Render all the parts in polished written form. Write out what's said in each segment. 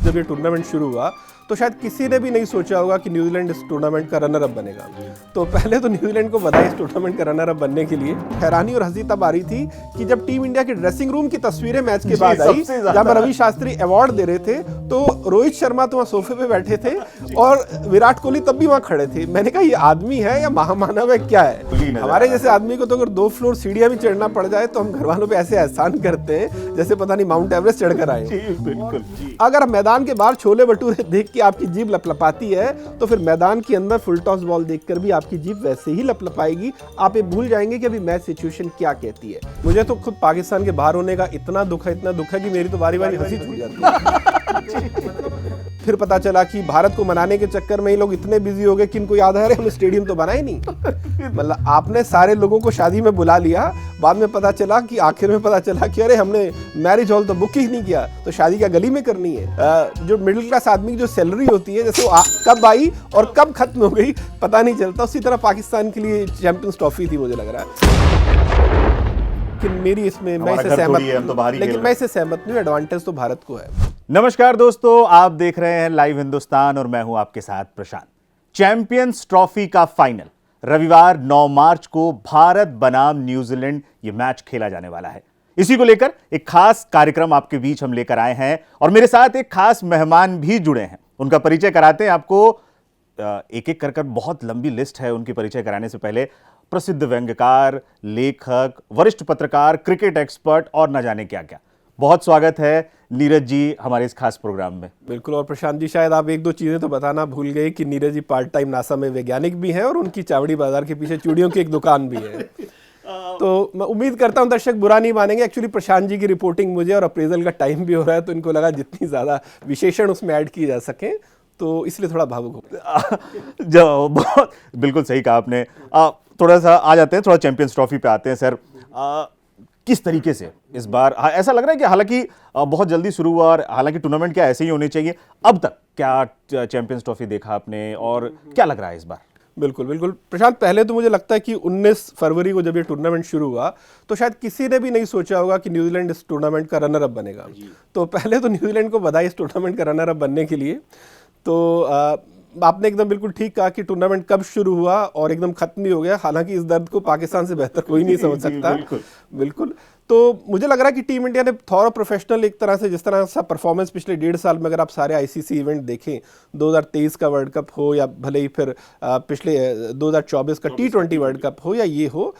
जब ये टूर्नामेंट शुरू हुआ तो शायद किसी ने भी नहीं सोचा होगा कि न्यूजीलैंड इस टूर्नामेंट का रनर अप बनेगा। तो पहले तो न्यूजीलैंड को बधाई इस टूर्नामेंट का रनर अप बनने के लिए। हैरानी और हंसी तब आ रही थी कि जब टीम इंडिया के ड्रेसिंग रूम की तस्वीरें मैच के बाद आई, जब रवि शास्त्री अवार्ड दे रहे थे तो रोहित शर्मा तो वहाँ सोफे पे बैठे थे और विराट कोहली तब भी वहाँ खड़े थे। मैंने कहा ये आदमी है या महामानव है, क्या है? हमारे जैसे आदमी को तो अगर 2 फ्लोर सीढ़ियां भी चढ़ना पड़ जाए तो हम घर वालों पे ऐसे एहसान करते हैं जैसे पता नहीं माउंट एवरेस्ट चढ़कर आए। बिल्कुल। अगर मैदान के बाहर छोले भटूरे देख के आपकी जीभ लपलपाती है तो फिर मैदान के अंदर फुल टॉस बॉल देखकर भी आपकी जीभ वैसे ही लपलपाएगी। आप ये भूल जाएंगे कि अभी मैच सिचुएशन क्या कहती है। मुझे तो खुद पाकिस्तान के बाहर होने का इतना दुख है कि मेरी तो बारी बारी हंसी छूट जाती है। फिर पता चला कि भारत को मनाने के चक्कर में ही लोग इतने बिजी हो गए कि इनको याद आ रहा है हमने स्टेडियम तो बनाए नहीं। मतलब आपने सारे लोगों को शादी में बुला लिया, बाद में पता चला कि आखिर में पता चला कि अरे हमने मैरिज हॉल तो बुक ही नहीं किया, तो शादी क्या गली में करनी है। जो मिडिल क्लास आदमी की जो सैलरी होती है जैसे वो कब आई और कब खत्म हो गई पता नहीं चलता। उसी तरह पाकिस्तान के लिए चैंपियंस ट्रॉफी थी। मुझे लग रहा है कि मेरी इसमें मैं इसे सहमत, लेकिन मैं इसे सहमत नहीं, एडवांटेज तो भारत को है। नमस्कार दोस्तों, आप देख रहे हैं लाइव हिंदुस्तान और मैं हूं आपके साथ प्रशांत। चैंपियंस ट्रॉफी का फाइनल रविवार 9 मार्च को भारत बनाम न्यूजीलैंड ये मैच खेला जाने वाला है। इसी को लेकर एक खास कार्यक्रम आपके बीच हम लेकर आए हैं और मेरे साथ एक खास मेहमान भी जुड़े हैं। उनका परिचय कराते हैं आपको। एक एक कर बहुत लंबी लिस्ट है उनकी। परिचय कराने से पहले प्रसिद्ध व्यंग्यकार, लेखक, वरिष्ठ पत्रकार, क्रिकेट एक्सपर्ट और न जाने क्या क्या। बहुत स्वागत है नीरज जी हमारे इस खास प्रोग्राम में। बिल्कुल। और प्रशांत जी, शायद आप 1-2 चीजें तो बताना भूल गए कि Neeraj ji part time NASA में वैज्ञानिक भी हैं और उनकी चावड़ी बाजार के पीछे चूड़ियों की एक दुकान भी है। तो मैं उम्मीद करता हूं दर्शक बुरा नहीं मानेंगे। एक्चुअली प्रशांत जी की रिपोर्टिंग मुझे और अप्रेजल का टाइम भी हो रहा है तो इनको लगा जितनी ज्यादा विशेषण उसमें ऐड किए जा सके तो इसलिए थोड़ा भावुक हो। बहुत बिल्कुल सही कहा आपने। थोड़ा सा आ जाते हैं, थोड़ा चैंपियंस ट्रॉफी पे आते हैं सर। किस तरीके से इस बार ऐसा लग रहा है कि हालांकि बहुत जल्दी शुरू हुआ और हालांकि टूर्नामेंट क्या ऐसे ही होने चाहिए, अब तक क्या चैंपियंस ट्रॉफी देखा आपने और क्या लग रहा है इस बार? बिल्कुल बिल्कुल प्रशांत, पहले तो मुझे लगता है कि 19 फरवरी को जब ये टूर्नामेंट शुरू हुआ तो शायद किसी ने भी नहीं सोचा होगा कि न्यूजीलैंड इस टूर्नामेंट का रनर अप बनेगा। तो पहले तो न्यूजीलैंड को बधाई इस टूर्नामेंट का रनर अप बनने के लिए। तो आपने एकदम बिल्कुल ठीक कहा कि टूर्नामेंट कब शुरू हुआ और एकदम खत्म भी हो गया। हालांकि इस दर्द को पाकिस्तान से बेहतर कोई नहीं समझ सकता। बिल्कुल। तो मुझे लग रहा है कि टीम इंडिया ने थोड़ा प्रोफेशनल एक तरह से, जिस तरह सा परफॉर्मेंस पिछले 1.5 साल में अगर आप सारे आईसीसी इवेंट देखें, 2023 का वर्ल्ड कप हो या भले ही फिर पिछले 2024 का T20 वर्ल्ड कप हो या ये हो,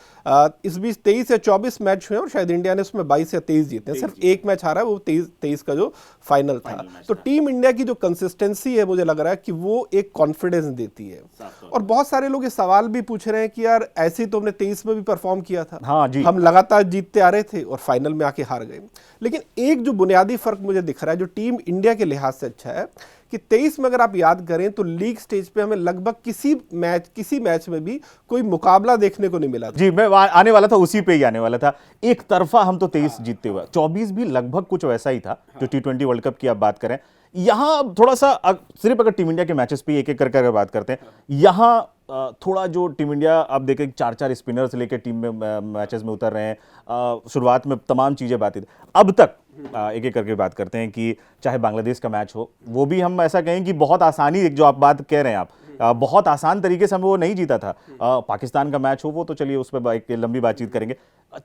इस बीच 23 या 24 मैच हुए और शायद इंडिया ने उसमें 22 या 23 जीते हैं। सिर्फ एक मैच हारा, वो 23 का जो फाइनल था। तो टीम इंडिया की जो कंसिस्टेंसी है मुझे लग रहा है कि वो एक कॉन्फिडेंस देती है। और बहुत सारे लोग ये सवाल भी पूछ रहे हैं कि यार ऐसे ही तो हमने 23 में भी परफॉर्म किया था। हाँ जी। हम लगातार जीतते आ रहे थे और फाइनल में आके हार गए। लेकिन एक जो बुनियादी फर्क मुझे दिख रहा है जो टीम इंडिया के लिहाज से अच्छा है कि 23 में अगर आप याद करें तो लीग स्टेज पे हमें लगभग किसी मैच में भी कोई मुकाबला देखने को नहीं मिला था। जी, मैं आने वाला था, उसी पे ही आने वाला था। एक तरफा हम तो 23 जीतते हुए, 24 भी लगभग कुछ वैसा ही था जो T20 वर्ल्ड कप की आप बात करें। यहाँ थोड़ा सा सिर्फ अगर टीम इंडिया के मैचेस पे एक एक करके अगर बात करते हैं, यहाँ थोड़ा जो टीम इंडिया आप देखें 4-4 स्पिनर्स लेके टीम में मैचेस में उतर रहे हैं। शुरुआत में तमाम चीज़ें बातें, अब तक एक एक करके बात करते हैं कि चाहे बांग्लादेश का मैच हो, वो भी हम ऐसा कहें कि बहुत आसानी, जो आप बात कह रहे हैं आप, बहुत आसान तरीके से हमें वो नहीं जीता था। पाकिस्तान का मैच हो वो तो चलिए उस पर एक लंबी बातचीत करेंगे।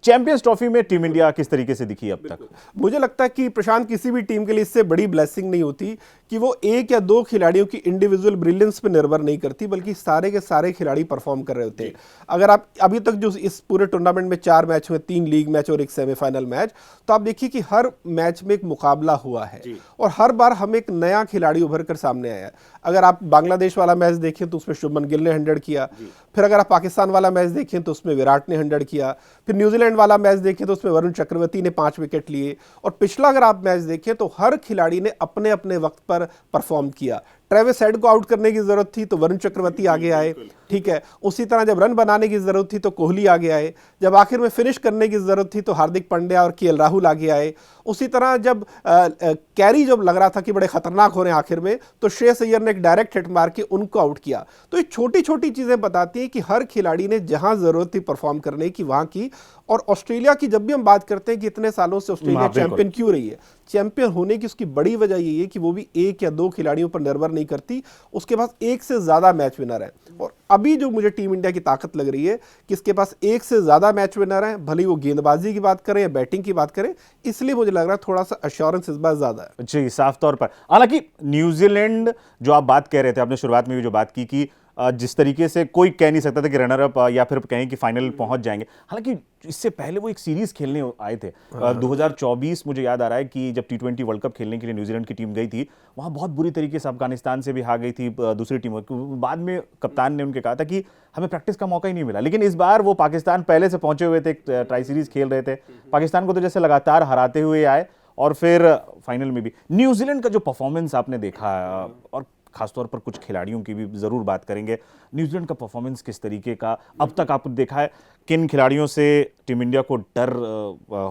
चैंपियंस ट्रॉफी में टीम इंडिया किस तरीके से दिखी अब तक? मुझे लगता है कि प्रशांत, किसी भी टीम के लिए इससे बड़ी ब्लेसिंग नहीं होती कि वो 1 या 2 खिलाड़ियों की इंडिविजुअल ब्रिलियंस पे निर्भर नहीं करती, बल्कि सारे के सारे खिलाड़ी परफॉर्म कर रहे होते हैं। अगर आप अभी तक जो इस पूरे टूर्नामेंट में 4 मैच हुए, 3 लीग मैच और 1 सेमीफाइनल मैच, तो आप देखिए कि हर मैच में एक मुकाबला हुआ है और हर बार हमें एक नया खिलाड़ी उभर कर सामने आया है। अगर आप बांग्लादेश वाला मैच देखें तो उसमें शुभमन गिल ने 100 किया, फिर अगर आप पाकिस्तान वाला मैच देखें तो उसमें विराट ने 100 किया, फिर न्यूजीलैंड वाला मैच देखें तो उसमें वरुण चक्रवर्ती ने 5 विकेट लिए, और पिछला अगर आप मैच देखें तो हर खिलाड़ी ने अपने अपने वक्त पर परफॉर्म किया। ट्रेविस हेड को आउट करने की जरूरत थी तो वरुण चक्रवर्ती आगे आए, ठीक है। उसी तरह जब रन बनाने की जरूरत थी तो कोहली आगे आए, जब आखिर में फिनिश करने की जरूरत थी तो हार्दिक पांड्या और केएल राहुल आगे आए। उसी तरह जब कैरी जब लग रहा था कि बड़े खतरनाक हो रहे हैं आखिर में, तो श्रेयस अय्यर ने एक डायरेक्ट हिट मार के उनको आउट किया। तो ये छोटी छोटी चीजें बताती हैं कि हर खिलाड़ी ने जहां जरूरत थी परफॉर्म करने की वहां की। और ऑस्ट्रेलिया की जब भी हम बात करते हैं कि इतने सालों से ऑस्ट्रेलिया चैंपियन क्यों रही है, चैंपियन होने की उसकी बड़ी वजह यही है कि वो भी एक या दो खिलाड़ियों पर निर्भर नहीं करती, उसके पास एक से ज्यादा मैच विनर है। और अभी जो मुझे टीम इंडिया की ताकत लग रही है कि इसके पास एक से ज्यादा मैच विनर है, भले वो गेंदबाजी की बात करें या बैटिंग की बात करें, इसलिए मुझे लग रहा है थोड़ा सा एश्योरेंस इस बार ज्यादा है। जी, साफ तौर पर। हालांकि न्यूजीलैंड जो आप बात कह रहे थे, आपने शुरुआत में भी जो बात की कि जिस तरीके से कोई कह नहीं सकता था कि रनर अप या फिर कहें कि फाइनल पहुंच जाएंगे। हालांकि इससे पहले वो एक सीरीज खेलने आए थे 2024, मुझे याद आ रहा है कि जब T20 वर्ल्ड कप खेलने के लिए न्यूजीलैंड की टीम गई थी, वहां बहुत बुरी तरीके से अफगानिस्तान से भी हार गई थी दूसरी टीम। बाद में कप्तान ने उनके कहा था कि हमें प्रैक्टिस का मौका ही नहीं मिला। लेकिन इस बार वो पाकिस्तान पहले से पहुंचे हुए थे, ट्राई सीरीज खेल रहे थे, पाकिस्तान को तो जैसे लगातार हराते हुए आए और फिर फाइनल में भी। न्यूजीलैंड का जो परफॉर्मेंस आपने देखा, और खासतौर पर कुछ खिलाड़ियों की भी जरूर बात करेंगे, न्यूजीलैंड का परफॉर्मेंस किस तरीके का अब तक आपने देखा है, किन खिलाड़ियों से टीम इंडिया को डर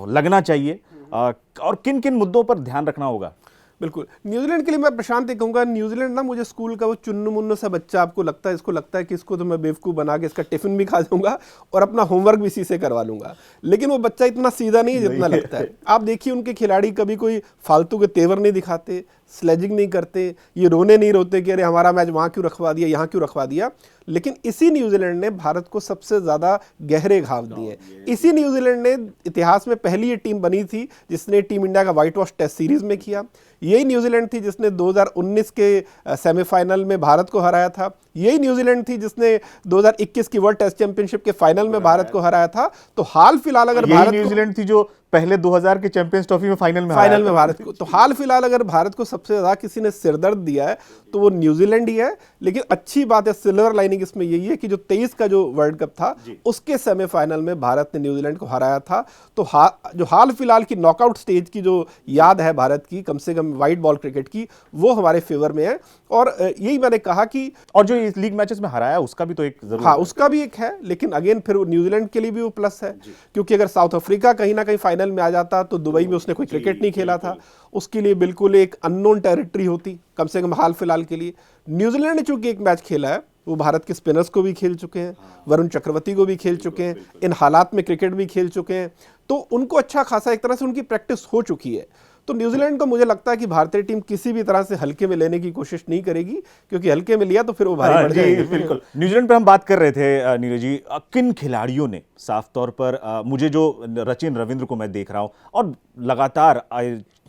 लगना चाहिए और किन किन मुद्दों पर ध्यान रखना होगा? बिल्कुल, न्यूजीलैंड के लिए मैं प्रशांत ये कहूंगा, न्यूजीलैंड ना मुझे स्कूल का वो चुन्नू मुन्नू सा बच्चा आपको लगता है, इसको लगता है कि इसको तो मैं बेवकूफ़ बना के इसका टिफिन भी खा जाऊंगा और अपना होमवर्क भी इसी से करवा लूंगा। लेकिन वो बच्चा इतना सीधा नहीं है जितना लगता है। आप देखिए उनके खिलाड़ी कभी कोई फालतू के तेवर नहीं दिखाते, स्लेजिंग नहीं करते, ये रोने नहीं रोते कि अरे हमारा मैच वहां क्यों रखवा दिया, यहाँ क्यों रखवा दिया। लेकिन इसी न्यूजीलैंड ने भारत को सबसे ज्यादा गहरे घाव दिए। इसी न्यूजीलैंड ने इतिहास में पहली ये टीम बनी थी जिसने टीम इंडिया का व्हाइट वॉश टेस्ट सीरीज में किया। यही न्यूजीलैंड थी जिसने 2019 के सेमीफाइनल में भारत को हराया था। यही न्यूजीलैंड थी जिसने 2021 की वर्ल्ड टेस्ट चैंपियनशिप के फाइनल में भारत को हराया था। तो हाल फिलहाल अगर भारत न्यूजीलैंड थी जो पहले 2000 के चैंपियंस ट्रॉफी में फाइनल में भारत को, तो हाल फिलहाल अगर भारत को सबसे ज्यादा किसी ने सिरदर्द दिया है तो वो न्यूजीलैंड ही है। लेकिन अच्छी बात है, सिल्वर लाइनिंग इसमें यही है कि जो 23 का जो वर्ल्ड कप था उसके सेमीफाइनल में भारत ने न्यूजीलैंड को हराया था। तो जो हाल फिलहाल की नॉकआउट स्टेज की जो याद है भारत की, कम से कम व्हाइट बॉल क्रिकेट की, वो हमारे फेवर में है। और यही मैंने कहा कि और जो इस लीग मैचेस में हराया उसका भी तो एक जरूर, हाँ उसका भी एक है। लेकिन अगेन फिर न्यूजीलैंड के लिए भी वो प्लस है, क्योंकि अगर साउथ अफ्रीका कहीं ना कहीं फाइनल में आ जाता तो दुबई में उसने कोई क्रिकेट नहीं खेला था, उसके लिए बिल्कुल एक अननोन टेरिटरी होती, कम से कम हाल फिलहाल के लिए। न्यूजीलैंड ने चूंकि एक मैच खेला है, वो भारत के स्पिनर्स को भी खेल चुके हैं, वरुण चक्रवर्ती को भी खेल चुके हैं, इन हालात में क्रिकेट भी खेल चुके हैं, तो उनको अच्छा खासा एक तरह से उनकी प्रैक्टिस हो चुकी है। तो न्यूजीलैंड को मुझे लगता है कि भारतीय टीम किसी भी तरह से हल्के में लेने की कोशिश नहीं करेगी, क्योंकि हल्के में लिया तो फिर वो भारी पड़ जाएगी। बिल्कुल। न्यूजीलैंड पे हम बात कर रहे थे नीरज जी, किन खिलाड़ियों ने साफ तौर पर मुझे जो रचिन रविंद्र को मैं देख रहा हूं और लगातार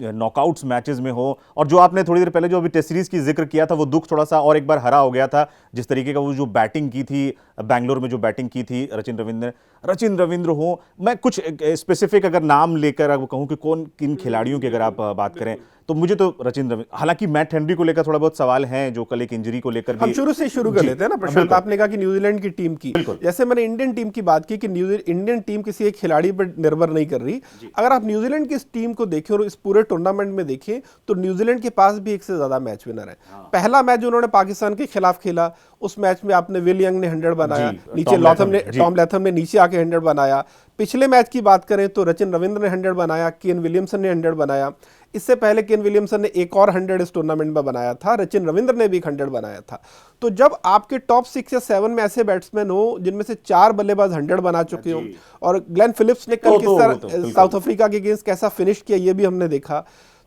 नॉकआउट्स मैचेस में हो, और जो आपने थोड़ी देर पहले जो अभी टेस्ट सीरीज की जिक्र किया था, वो दुख थोड़ा सा और एक बार हरा हो गया था, जिस तरीके का वो जो बैटिंग की थी बैंगलोर में, जो बैटिंग की थी रचिन रविंद्र हो। मैं कुछ स्पेसिफिक अगर नाम लेकर अगर कहूं कि कौन किन खिलाड़ियों की अगर आप बात करें तो मुझे तो रचिन रविंद्र, हालांकि मैट हेनरी को लेकर थोड़ा बहुत सवाल हैं, जो कल एक इंजरी को लेकर हम शुरू से शुरू कर लेते हैं ना प्रशांत। आपने कहा कि न्यूजीलैंड की टीम की, जैसे मैंने इंडियन टीम की बात की कि इंडियन टीम किसी एक खिलाड़ी पर निर्भर नहीं कर रही। अगर आप न्यूजीलैंड की इस टीम को देखें और इस पूरे टूर्नामेंट में देखें तो न्यूजीलैंड के पास भी एक से ज्यादा मैच विनर है। पहला मैच जो उन्होंने पाकिस्तान के खिलाफ खेला, उस मैच में आपने विल यंग ने 100 बनाया, नीचे टॉम लैथम ने नीचे आके 100 बनाया। पिछले मैच की बात करें तो रचिन रविंद्र ने 100 बनाया, केन विलियमसन ने 100 बनाया। इससे पहले केन विलियमसन ने एक और 100 इस टूर्नामेंट में बनाया था, रचिन रविंद्र ने भी 100 बनाया था। तो जब आपके टॉप 6 या 7 में ऐसे बैट्समैन हो जिनमें से 4 बल्लेबाज 100 बना चुके हो, और ग्लेन फिलिप्स ने कल किस तरह साउथ अफ्रीका के अगेंस्ट कैसा फिनिश किया ये भी हमने देखा।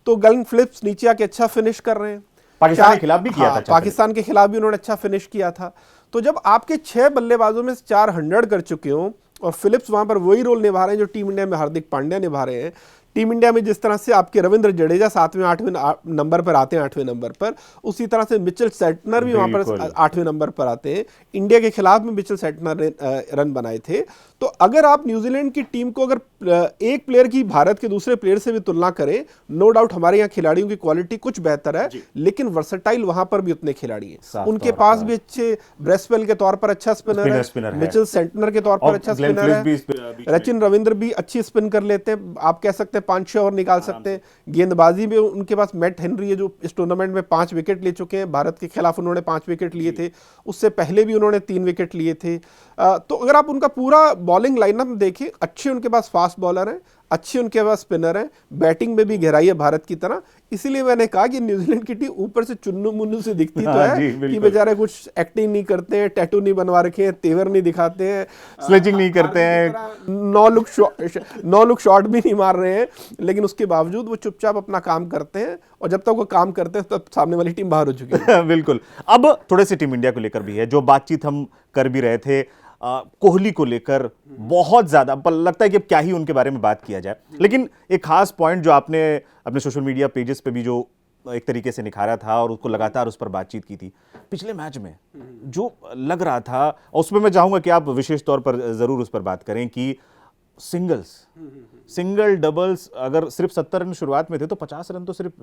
तो ग्लेन फिलिप्स नीचे आके अच्छा फिनिश कर रहे हैं, पाकिस्तान के खिलाफ भी किया था, पाकिस्तान के खिलाफ भी उन्होंने अच्छा फिनिश किया था। तो जब आपके 6 बल्लेबाजों में 4 100 कर चुके हो और फिलिप्स वहां पर वही रोल निभा रहे हैं जो टीम इंडिया में हार्दिक पांड्या निभा रहे हैं, टीम इंडिया में जिस तरह से आपके रविंद्र जडेजा 7वें 8वें नंबर पर आते हैं, 8वें नंबर पर, उसी तरह से मिचेल सेटनर भी वहां पर 8वें नंबर पर आते हैं। इंडिया के खिलाफ में मिचेल सेटनर ने रन बनाए थे। तो अगर आप न्यूजीलैंड की टीम को अगर एक प्लेयर की भारत के दूसरे प्लेयर से भी तुलना करें, नो डाउट हमारे यहाँ खिलाड़ियों की क्वालिटी कुछ बेहतर है, लेकिन वर्सटाइल वहां पर भी उतने खिलाड़ी हैं। उनके पास भी अच्छे ब्रेसवेल के तौर पर अच्छा स्पिनर है, मिचेल सेंटनर के तौर पर अच्छा स्पिनर है, रचिन रविंद्र भी अच्छी स्पिन कर लेते हैं, आप कह सकते हैं 5-6 और निकाल सकते हैं। गेंदबाजी में उनके पास मैट हेनरी है जो इस टूर्नामेंट में 5 विकेट ले चुके हैं, भारत के खिलाफ उन्होंने 5 विकेट लिए थे, उससे पहले भी उन्होंने 3 विकेट लिए थे। तो अगर आप उनका पूरा बॉलिंग लाइनअप देखें, अच्छे उनके पास फास्ट बॉलर हैं, अच्छे उनके पास स्पिनर हैं, बैटिंग में भी गहराई है भारत की तरह। इसीलिए मैंने कहा कि न्यूजीलैंड की टीम ऊपर से चुन्नू मुन्नू से दिखती तो है कि बेचारे कुछ एक्टिंग नहीं करते हैं, टैटू नहीं बनवा रखे हैं, तेवर नहीं दिखाते हैं, स्लेजिंग नहीं करते हैं, नो लुक शॉट भी नहीं मार रहे हैं, लेकिन उसके बावजूद वो चुपचाप अपना काम करते हैं, और जब तक वो काम करते हैं तब सामने वाली टीम बाहर हो चुकी है। बिल्कुल। अब थोड़े से टीम इंडिया को लेकर भी है, जो बातचीत हम कर भी रहे थे कोहली को लेकर, बहुत ज्यादा लगता है कि अब क्या ही उनके बारे में बात किया जाए, लेकिन एक खास पॉइंट जो आपने अपने सोशल मीडिया पेजेस पे भी जो एक तरीके से निखारा था और उसको लगातार उस पर बातचीत की थी, पिछले मैच में जो लग रहा था, और उसमें मैं चाहूंगा कि आप विशेष तौर पर जरूर उस पर बात करें कि सिंगल डबल्स, अगर सिर्फ 70 रन शुरुआत में थे तो 50 रन तो सिर्फ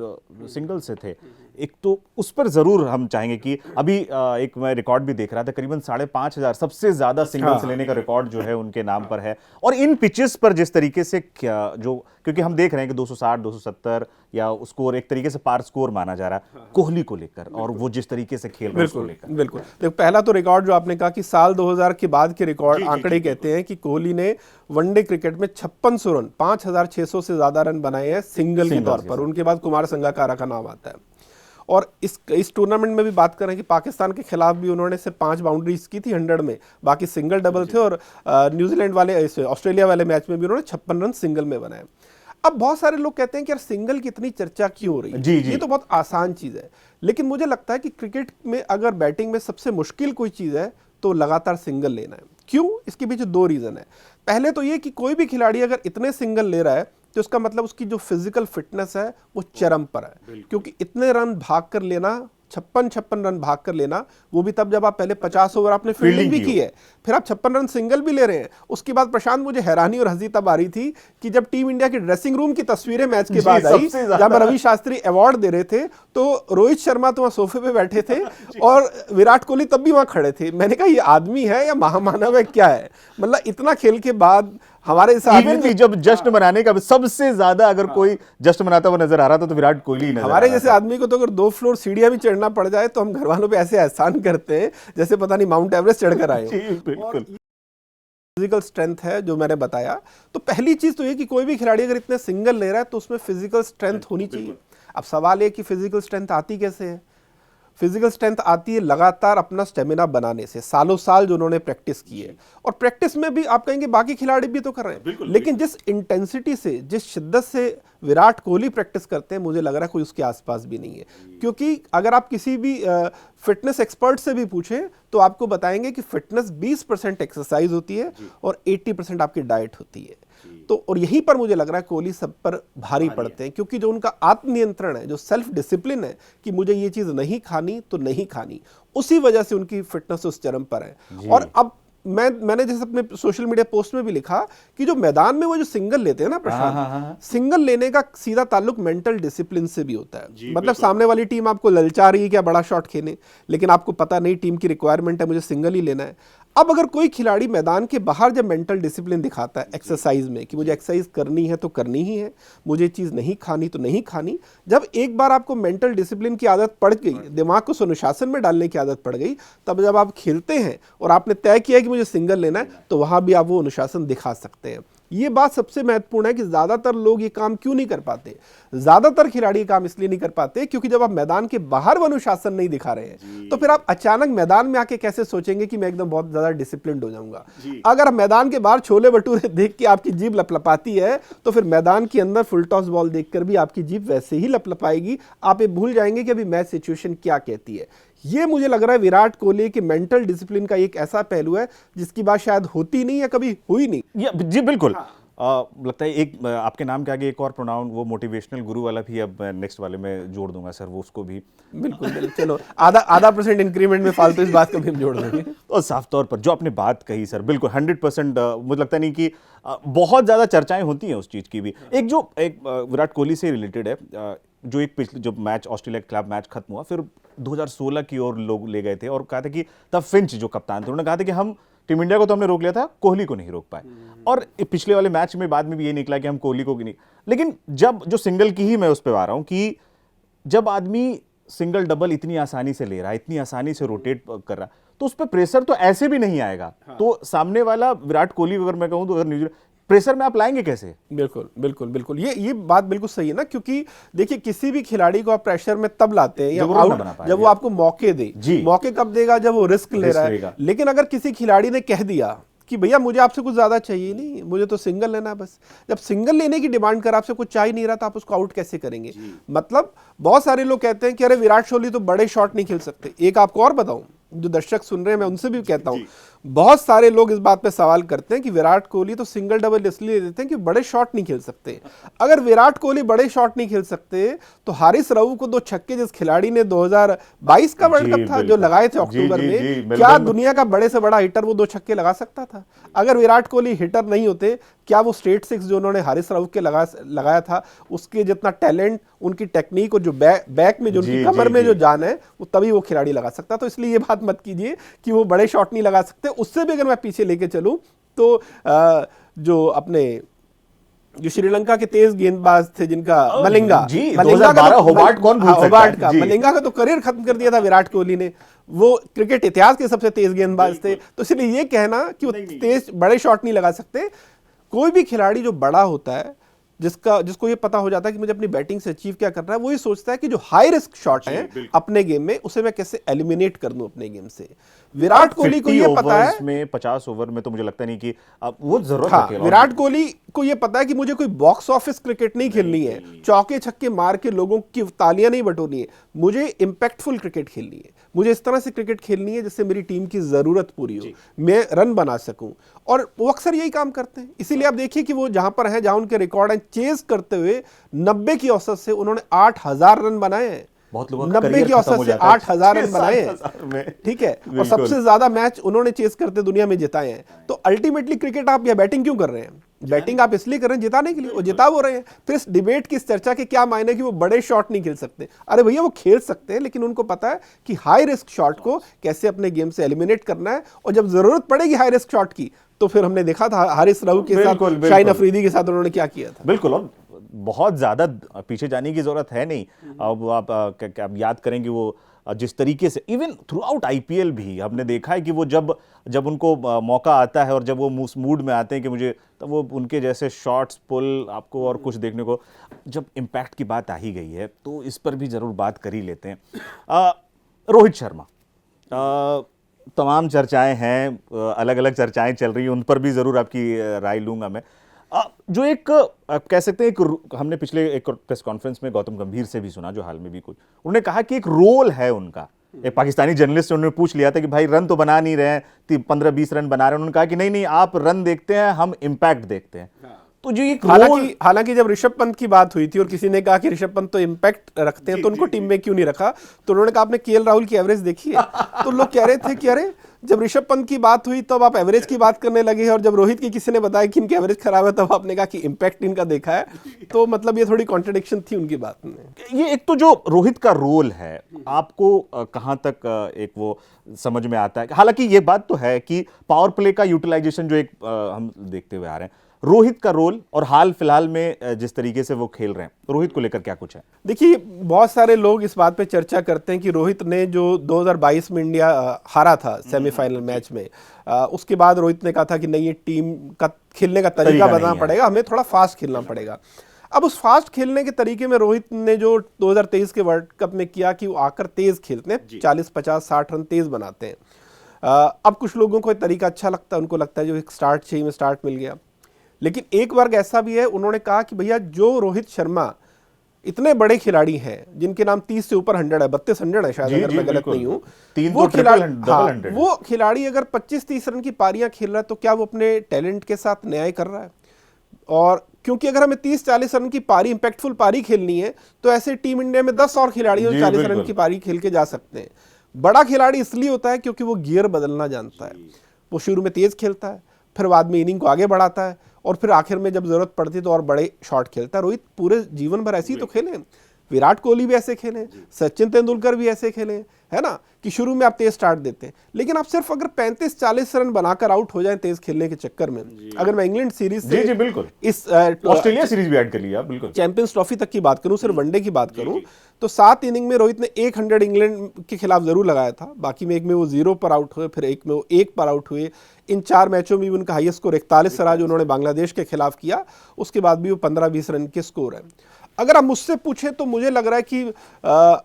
सिंगल से थे। एक तो उस पर जरूर हम चाहेंगे कि अभी एक मैं रिकॉर्ड भी देख रहा था, करीबन 5,500 सबसे ज्यादा सिंगल्स लेने का रिकॉर्ड जो है उनके नाम पर है। और इन पिचेस पर जिस तरीके से क्योंकि हम देख रहे हैं कि 260 270 या स्कोर एक तरीके से पार स्कोर माना जा रहा है कोहली को लेकर, और वो जिस तरीके से खेल रहे हैं उसको लेकर। बिल्कुल। देखो, पहला तो रिकॉर्ड जो आपने कहा कि साल 2000 के बाद के रिकॉर्ड आंकड़े कहते हैं कि कोहली ने वनडे क्रिकेट में 5600 रन, 5600 से ज्यादा रन बनाए हैं सिंगल के तौर पर। उनके बाद कुमार संगकारा का नाम आता है। और इस टूर्नामेंट में भी बात करें कि पाकिस्तान के खिलाफ भी उन्होंने सिर्फ 5 बाउंड्रीज की थी 100 में, बाकी सिंगल डबल थे। और न्यूजीलैंड वाले ऑस्ट्रेलिया वाले मैच में भी उन्होंने 56 रन सिंगल में बनाए। अब बहुत सारे लोग कहते हैं कि यार सिंगल की इतनी चर्चा क्यों हो रही है, जी, जी। ये तो बहुत आसान चीज है, लेकिन मुझे लगता है कि क्रिकेट में अगर बैटिंग में सबसे मुश्किल कोई चीज है तो लगातार सिंगल लेना है। क्यों? इसके पीछे 2 रीजन है। पहले तो ये कि कोई भी खिलाड़ी अगर इतने सिंगल ले रहा है तो उसका मतलब उसकी जो फिजिकल फिटनेस है वो चरम पर है, क्योंकि इतने रन भाग कर लेना, 56 रन भाग कर लेना, वो भी तब जब आप पहले 50 ओवर आपने फील्डिंग भी की है, फिर आप 56 रन सिंगल भी ले रहे हैं। उसके बाद प्रशांत, मुझे हैरानी और हंसी तब आ रही थी कि जब टीम इंडिया के ड्रेसिंग रूम की तस्वीरें मैच के बाद आई, जब रवि शास्त्री अवार्ड दे रहे थे तो रोहित शर्मा तो वहां सोफे पे बैठे थे और विराट कोहली तब भी वहां खड़े थे। मैंने कहा ये आदमी है या महामानव है, क्या है? मतलब इतना खेल के बाद हमारे भी जब जश्न मनाने का सबसे ज्यादा अगर कोई जश्न मनाता हुआ नजर आ रहा था तो विराट कोहली नजर हमारे जैसे आदमी को तो अगर 2 फ्लोर सीढ़ियां भी चढ़ना पड़ जाए तो हम घर वालों पे ऐसे एहसान करते हैं जैसे पता नहीं माउंट एवरेस्ट चढ़कर आए। बिल्कुल। फिजिकल स्ट्रेंथ है जो मैंने बताया, तो पहली चीज तो ये कि कोई भी खिलाड़ी अगर इतने सिंगल ले रहा है तो उसमें फिजिकल स्ट्रेंथ होनी चाहिए। अब सवाल है कि फिजिकल स्ट्रेंथ आती कैसे है? फिजिकल स्ट्रेंथ आती है लगातार अपना स्टेमिना बनाने से, सालों साल जो उन्होंने प्रैक्टिस की है। और प्रैक्टिस में भी आप कहेंगे बाकी खिलाड़ी भी तो कर रहे हैं, लेकिन जिस इंटेंसिटी से, जिस शिद्दत से विराट कोहली प्रैक्टिस करते हैं, मुझे लग रहा है कोई उसके आसपास भी नहीं है। क्योंकि अगर आप किसी भी फिटनेस एक्सपर्ट से भी पूछें तो आपको बताएंगे कि फिटनेस 20% एक्सरसाइज होती है और 80% आपकी डाइट होती है। तो और यहीं पर मुझे लग रहा है कोहली सब पर भारी पड़ते हैं, क्योंकि जो उनका आत्मनियंत्रण है, जो सेल्फ डिसिप्लिन है कि मुझे ये चीज नहीं खानी तो नहीं खानी, उसी वजह से उनकी फिटनेस उस चरम पर है। और अब मैंने जैसे अपने सोशल मीडिया पोस्ट में भी लिखा कि जो मैदान में वो जो सिंगल लेते हैं ना प्रशांत, सिंगल लेने का सीधा ताल्लुक मेंटल डिसिप्लिन से भी होता है। मतलब सामने वाली टीम आपको ललचा रही है क्या बड़ा शॉट खेले, लेकिन आपको पता नहीं टीम की रिक्वायरमेंट है मुझे सिंगल ही लेना है। अब अगर कोई खिलाड़ी मैदान के बाहर जब मेंटल डिसिप्लिन दिखाता है एक्सरसाइज में कि मुझे एक्सरसाइज करनी है तो करनी ही है, मुझे चीज़ नहीं खानी तो नहीं खानी, जब एक बार आपको मेंटल डिसिप्लिन की आदत पड़ गई, दिमाग को अनुशासन में डालने की आदत पड़ गई, तब जब आप खेलते हैं और आपने तय किया कि मुझे सिंगल लेना है तो वहां भी आप वो अनुशासन दिखा सकते हैं। ये बात सबसे महत्वपूर्ण है कि ज्यादातर लोग ये काम क्यों नहीं कर पाते। ज्यादातर खिलाड़ी ये काम इसलिए नहीं कर पाते क्योंकि जब आप मैदान के बाहर वो अनुशासन नहीं दिखा रहे हैं तो फिर आप अचानक मैदान में आके कैसे सोचेंगे कि मैं एकदम बहुत ज्यादा डिसिप्लिन्ड हो जाऊंगा। अगर मैदान के बाहर छोले भटूरे देख के आपकी जीभ लपलपाती है तो फिर मैदान के अंदर फुल टॉस बॉल देखकर भी आपकी जीभ वैसे ही लपलपाएगी। आप ये भूल जाएंगे कि अभी मैच सिचुएशन क्या कहती है। ये मुझे लग रहा है विराट कोहली के मेंटल डिसिप्लिन का एक ऐसा पहलू है जिसकी बात शायद होती नहीं है, कभी हुई नहीं। जी बिल्कुल। लगता है एक आपके नाम के आगे एक और प्रोनाउन वो मोटिवेशनल गुरु वाला भी अब नेक्स्ट वाले में जोड़ दूंगा सर, वो उसको भी बिल्कुल बिल्कुल, चलो आधा % इंक्रीमेंट में फालतू इस बात को भी हम जोड़ देंगे। तो साफ तौर पर जो आपने बात कही सर, बिल्कुल 100% मुझे लगता नहीं कि बहुत ज्यादा चर्चाएं होती हैं उस चीज की भी। एक विराट कोहली से रिलेटेड है, जो एक पिछले जो मैच ऑस्ट्रेलिया के खिलाफ मैच खत्म हुआ, फिर 2016 की ओर लोग ले गए थे और कहा था कि तब फिंच जो कप्तान थे उन्होंने कहा था कि हम टीम इंडिया को तो हमने रोक लिया था, कोहली को नहीं रोक पाए। और पिछले वाले मैच में बाद में भी ये निकला कि हम कोहली को नहीं, लेकिन जब जो सिंगल की ही मैं उस पर आ रहा हूं कि जब आदमी सिंगल डबल इतनी आसानी से ले रहा है, इतनी आसानी से रोटेट कर रहा है, तो उस पर प्रेशर तो ऐसे भी नहीं आएगा। तो सामने वाला विराट कोहली अगर मैं कहूं तो अगर न्यूजीलैंड प्रेशर में आप लाएंगे कैसे? बिल्कुल बिल्कुल बिल्कुल, ये बात बिल्कुल सही है ना, क्योंकि देखिए किसी भी खिलाड़ी को आप प्रेशर में तब लाते हैं या जब वो आपको मौके दे। मौके कब देगा? जब वो रिस्क ले रहा है। लेकिन अगर किसी खिलाड़ी ने कह दिया कि भैया मुझे आपसे कुछ ज्यादा चाहिए नहीं, मुझे तो सिंगल लेना है बस, जब सिंगल लेने की डिमांड कर आपसे कुछ चाहिए नहीं रहा तो आप उसको आउट कैसे करेंगे? मतलब बहुत सारे लोग कहते हैं कि अरे विराट कोहली तो बड़े शॉट नहीं खेल सकते। एक आपको और बताऊं, जो दर्शक सुन रहे हैं मैं उनसे भी कहता हूं, बहुत सारे लोग इस बात पे सवाल करते हैं कि विराट कोहली तो सिंगल डबल इसलिए देते हैं कि बड़े शॉट नहीं खेल सकते। अगर विराट कोहली बड़े शॉट नहीं खेल सकते तो हारिस रऊफ को 2 छक्के जिस खिलाड़ी ने 2022 का वर्ल्ड कप था जो लगाए थे अक्टूबर में, क्या दुनिया का बड़े से बड़ा हिटर वो 2 छक्के लगा सकता था? अगर विराट कोहली हिटर नहीं होते, क्या वो स्ट्रेट 6 जो उन्होंने हारिस रऊफ के लगाया था उसके जितना टैलेंट, उनकी टेक्निक और जो बैक में जो उनकी कमर में जो जान है वो तभी वो खिलाड़ी लगा सकता। तो इसलिए ये बात मत कीजिए कि वो बड़े शॉट नहीं लगा सकते। उससे भी अगर मैं पीछे लेके चलूं तो जो श्रीलंका के तेज गेंदबाज थे जिनका मलिंगा मलिंगा का तो करियर खत्म कर दिया था विराट कोहली ने। वो क्रिकेट इतिहास के सबसे तेज गेंदबाज थे। तो इसलिए ये कहना कि वो तेज बड़े शॉट नहीं लगा सकते, कोई भी खिलाड़ी जो बड़ा होता है जिसको ये पता हो जाता है कि मुझे अपनी बैटिंग से अचीव क्या करना है, वो ये सोचता है कि जो हाई रिस्क शॉट है अपने गेम में उसे मैं कैसे एलिमिनेट कर दूं अपने गेम से। विराट कोहली को ये पता है में 50 ओवर में तो मुझे लगता नहीं कि अब वो जरूरत है। विराट कोहली को ये पता है कि मुझे कोई बॉक्स ऑफिस क्रिकेट नहीं खेलनी है, चौके छक्के मार के लोगों की तालियां नहीं बटोरनी है, मुझे इंपैक्टफुल क्रिकेट खेलनी है, मुझे इस तरह से क्रिकेट खेलनी है जिससे मेरी टीम की जरूरत पूरी हो, मैं रन बना सकूं। और वो अक्सर यही काम करते हैं। इसीलिए आप देखिए कि वो जहां पर हैं, जहां उनके रिकॉर्ड हैं, चेज करते हुए 90 की औसत से उन्होंने 8000 रन बनाए हैं। बहुत लोगों 90 की औसत से 8000 रन बनाए हैं, ठीक है, और सबसे ज्यादा मैच उन्होंने चेस करते दुनिया में जिताए हैं। तो अल्टीमेटली क्रिकेट आप या बैटिंग क्यों कर रहे हैं? बैटिंग आप इसलिए कर रहे हैं जिताने के लिए, वो जिता वो रहे हैं। फिर इस डिबेट की, इस चर्चा के क्या मायने कि वो बड़े शॉट नहीं खेल सकते। अरे भैया वो खेल सकते हैं, लेकिन उनको पता है कि हाई रिस्क शॉट को कैसे अपने गेम से एलिमिनेट करना है। और जब जरूरत पड़ेगी हाई रिस्क शॉट की तो फिर हमने देखा था हारिस रऊफ के साथ, शाहीन अफरीदी के साथ उन्होंने क्या किया था। बिल्कुल, और बहुत ज्यादा पीछे जाने की जरूरत है नहीं। अब आप याद करेंगे वो जिस तरीके से इवन थ्रू आउट आईपीएल भी हमने देखा है कि वो जब उनको मौका आता है और जब वो मूड में आते हैं कि मुझे, तब वो उनके जैसे शॉट्स पुल आपको और कुछ देखने को। जब इम्पैक्ट की बात आ ही गई है तो इस पर भी जरूर बात कर ही लेते हैं। रोहित शर्मा, तमाम चर्चाएं हैं, अलग अलग चर्चाएं चल रही हैं, उन पर भी जरूर आपकी राय लूंगा मैं। जो एक कह सकते हैं, हमने पिछले एक प्रेस कॉन्फ्रेंस में गौतम गंभीर से भी सुना, जो हाल में भी कुछ उन्होंने कहा कि एक रोल है उनका। एक पाकिस्तानी जर्नलिस्ट से उन्होंने पूछ लिया था कि भाई रन तो बना नहीं रहे हैं, 15-20 रन बना रहे हैं। उन्होंने कहा कि नहीं आप रन देखते हैं, हम इम्पैक्ट देखते हैं। तो जो एक हालांकि जब ऋषभ पंत की बात हुई थी और किसी ने कहा कि ऋषभ पंत तो इम्पैक्ट रखते हैं तो उनको टीम में क्यों नहीं रखा, तो उन्होंने कहा आपने केएल राहुल की एवरेज देखी है? तो लोग कह रहे थे कि अरे जब ऋषभ पंत की बात हुई तब आप एवरेज की बात करने लगे, और जब रोहित की किसी ने बताया कि इनकी एवरेज खराब है तब आपने कहा कि इम्पैक्ट इनका देखा है। तो मतलब ये थोड़ी कॉन्ट्रडिक्शन थी उनकी बात में। ये एक तो जो रोहित का रोल है, आपको कहां तक एक वो समझ में आता है? हालांकि ये बात तो है कि पावर प्ले का यूटिलाइजेशन जो एक हम देखते हुए आ रहे हैं, रोहित का रोल और हाल फिलहाल में जिस तरीके से वो खेल रहे हैं, रोहित को लेकर क्या कुछ है? देखिए बहुत सारे लोग इस बात पे चर्चा करते हैं कि रोहित ने जो 2022 में इंडिया हारा था सेमीफाइनल मैच में, उसके बाद रोहित ने कहा था कि नहीं, ये टीम का खेलने का तरीका बदलना पड़ेगा, हमें थोड़ा फास्ट खेलना पड़ेगा। अब उस फास्ट खेलने के तरीके में रोहित ने जो 2023 के वर्ल्ड कप में किया कि वो आकर तेज खेलते हैं, 40, 50, 60 रन तेज बनाते हैं। अब कुछ लोगों को ये तरीका अच्छा लगता है, उनको लगता है जो एक स्टार्ट चाहिए में स्टार्ट मिल गया। लेकिन एक वर्ग ऐसा भी है, उन्होंने कहा कि भैया जो रोहित शर्मा इतने बड़े खिलाड़ी हैं जिनके नाम 30 से ऊपर 100 है, 3200 है शायद, अगर मैं गलत नहीं हूं, वो खिलाड़ी अगर 25-30 रन की पारियां खेल रहा है तो क्या वो अपने टैलेंट के साथ न्याय कर रहा है? और क्योंकि अगर हमें 30-40 रन की पारी, इंपैक्टफुल पारी खेलनी है, तो ऐसे टीम इंडिया में 10 और खिलाड़ी 40 रन की पारी खेल के जा सकते हैं। बड़ा खिलाड़ी इसलिए होता है क्योंकि वो गियर बदलना जानता है। वो शुरू में तेज खेलता है, फिर बाद में इनिंग को आगे बढ़ाता है, और फिर आखिर में जब जरूरत पड़ती है तो और बड़े शॉट खेलता है। रोहित पूरे जीवन भर ऐसे ही तो खेले, विराट कोहली भी ऐसे खेले, सचिन तेंदुलकर भी ऐसे खेले, है ना, कि शुरू में आप तेज स्टार्ट देते हैं, लेकिन आप सिर्फ अगर 35-40 रन बनाकर आउट हो जाएं तेज खेलने के चक्कर में। अगर मैं इंग्लैंड सीरीज से जी बिल्कुल, इस ऑस्ट्रेलिया सीरीज भी ऐड कर लिया, बिल्कुल चैंपियंस ट्रॉफी तक की बात करूं, सिर्फ वनडे की बात करूं, तो 7 इनिंग में रोहित ने 100 इंग्लैंड के खिलाफ जरूर लगाया था। बाकी में एक में वो 0 पर आउट हुए, फिर एक में वो 1 पर आउट हुए। इन 4 मैचों में भी उनका हाईएस्ट स्कोर 41 रहा जो उन्होंने बांग्लादेश के खिलाफ किया। उसके बाद भी वो 15-20 रन के स्कोर है। अगर आप मुझसे पूछे तो मुझे लग रहा है कि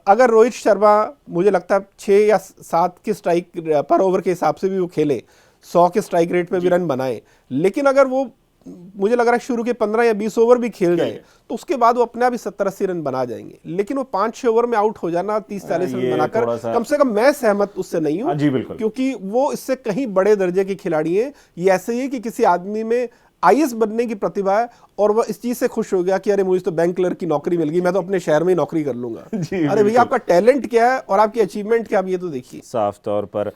अगर रोहित शर्मा, मुझे लगता है 6 या 7 के स्ट्राइक पर ओवर के हिसाब से भी वो खेले, 100 के स्ट्राइक रेट पे भी रन बनाए, लेकिन अगर वो, मुझे लग रहा है शुरू के 15 या 20 ओवर भी खेल जाए तो उसके बाद वो अपने आप ही 70-80 रन बना जाएंगे। लेकिन वो 5-6 ओवर में आउट हो जाना, 30-40 रन बनाकर, कम से कम मैं सहमत उससे नहीं हूं, क्योंकि वो इससे कहीं बड़े दर्जे के खिलाड़ी हैं। ये ऐसे ही है कि किसी आदमी में आईएएस बनने की प्रतिभा है और वह इस चीज से खुश हो गया कि अरे मुझे तो बैंक क्लर्क की नौकरी मिल गई, मैं तो अपने शहर में ही नौकरी कर लूंगा। अरे भैया, आपका टैलेंट क्या है और आपकी अचीवमेंट क्या, आप ये तो देखिए। साफ तौर पर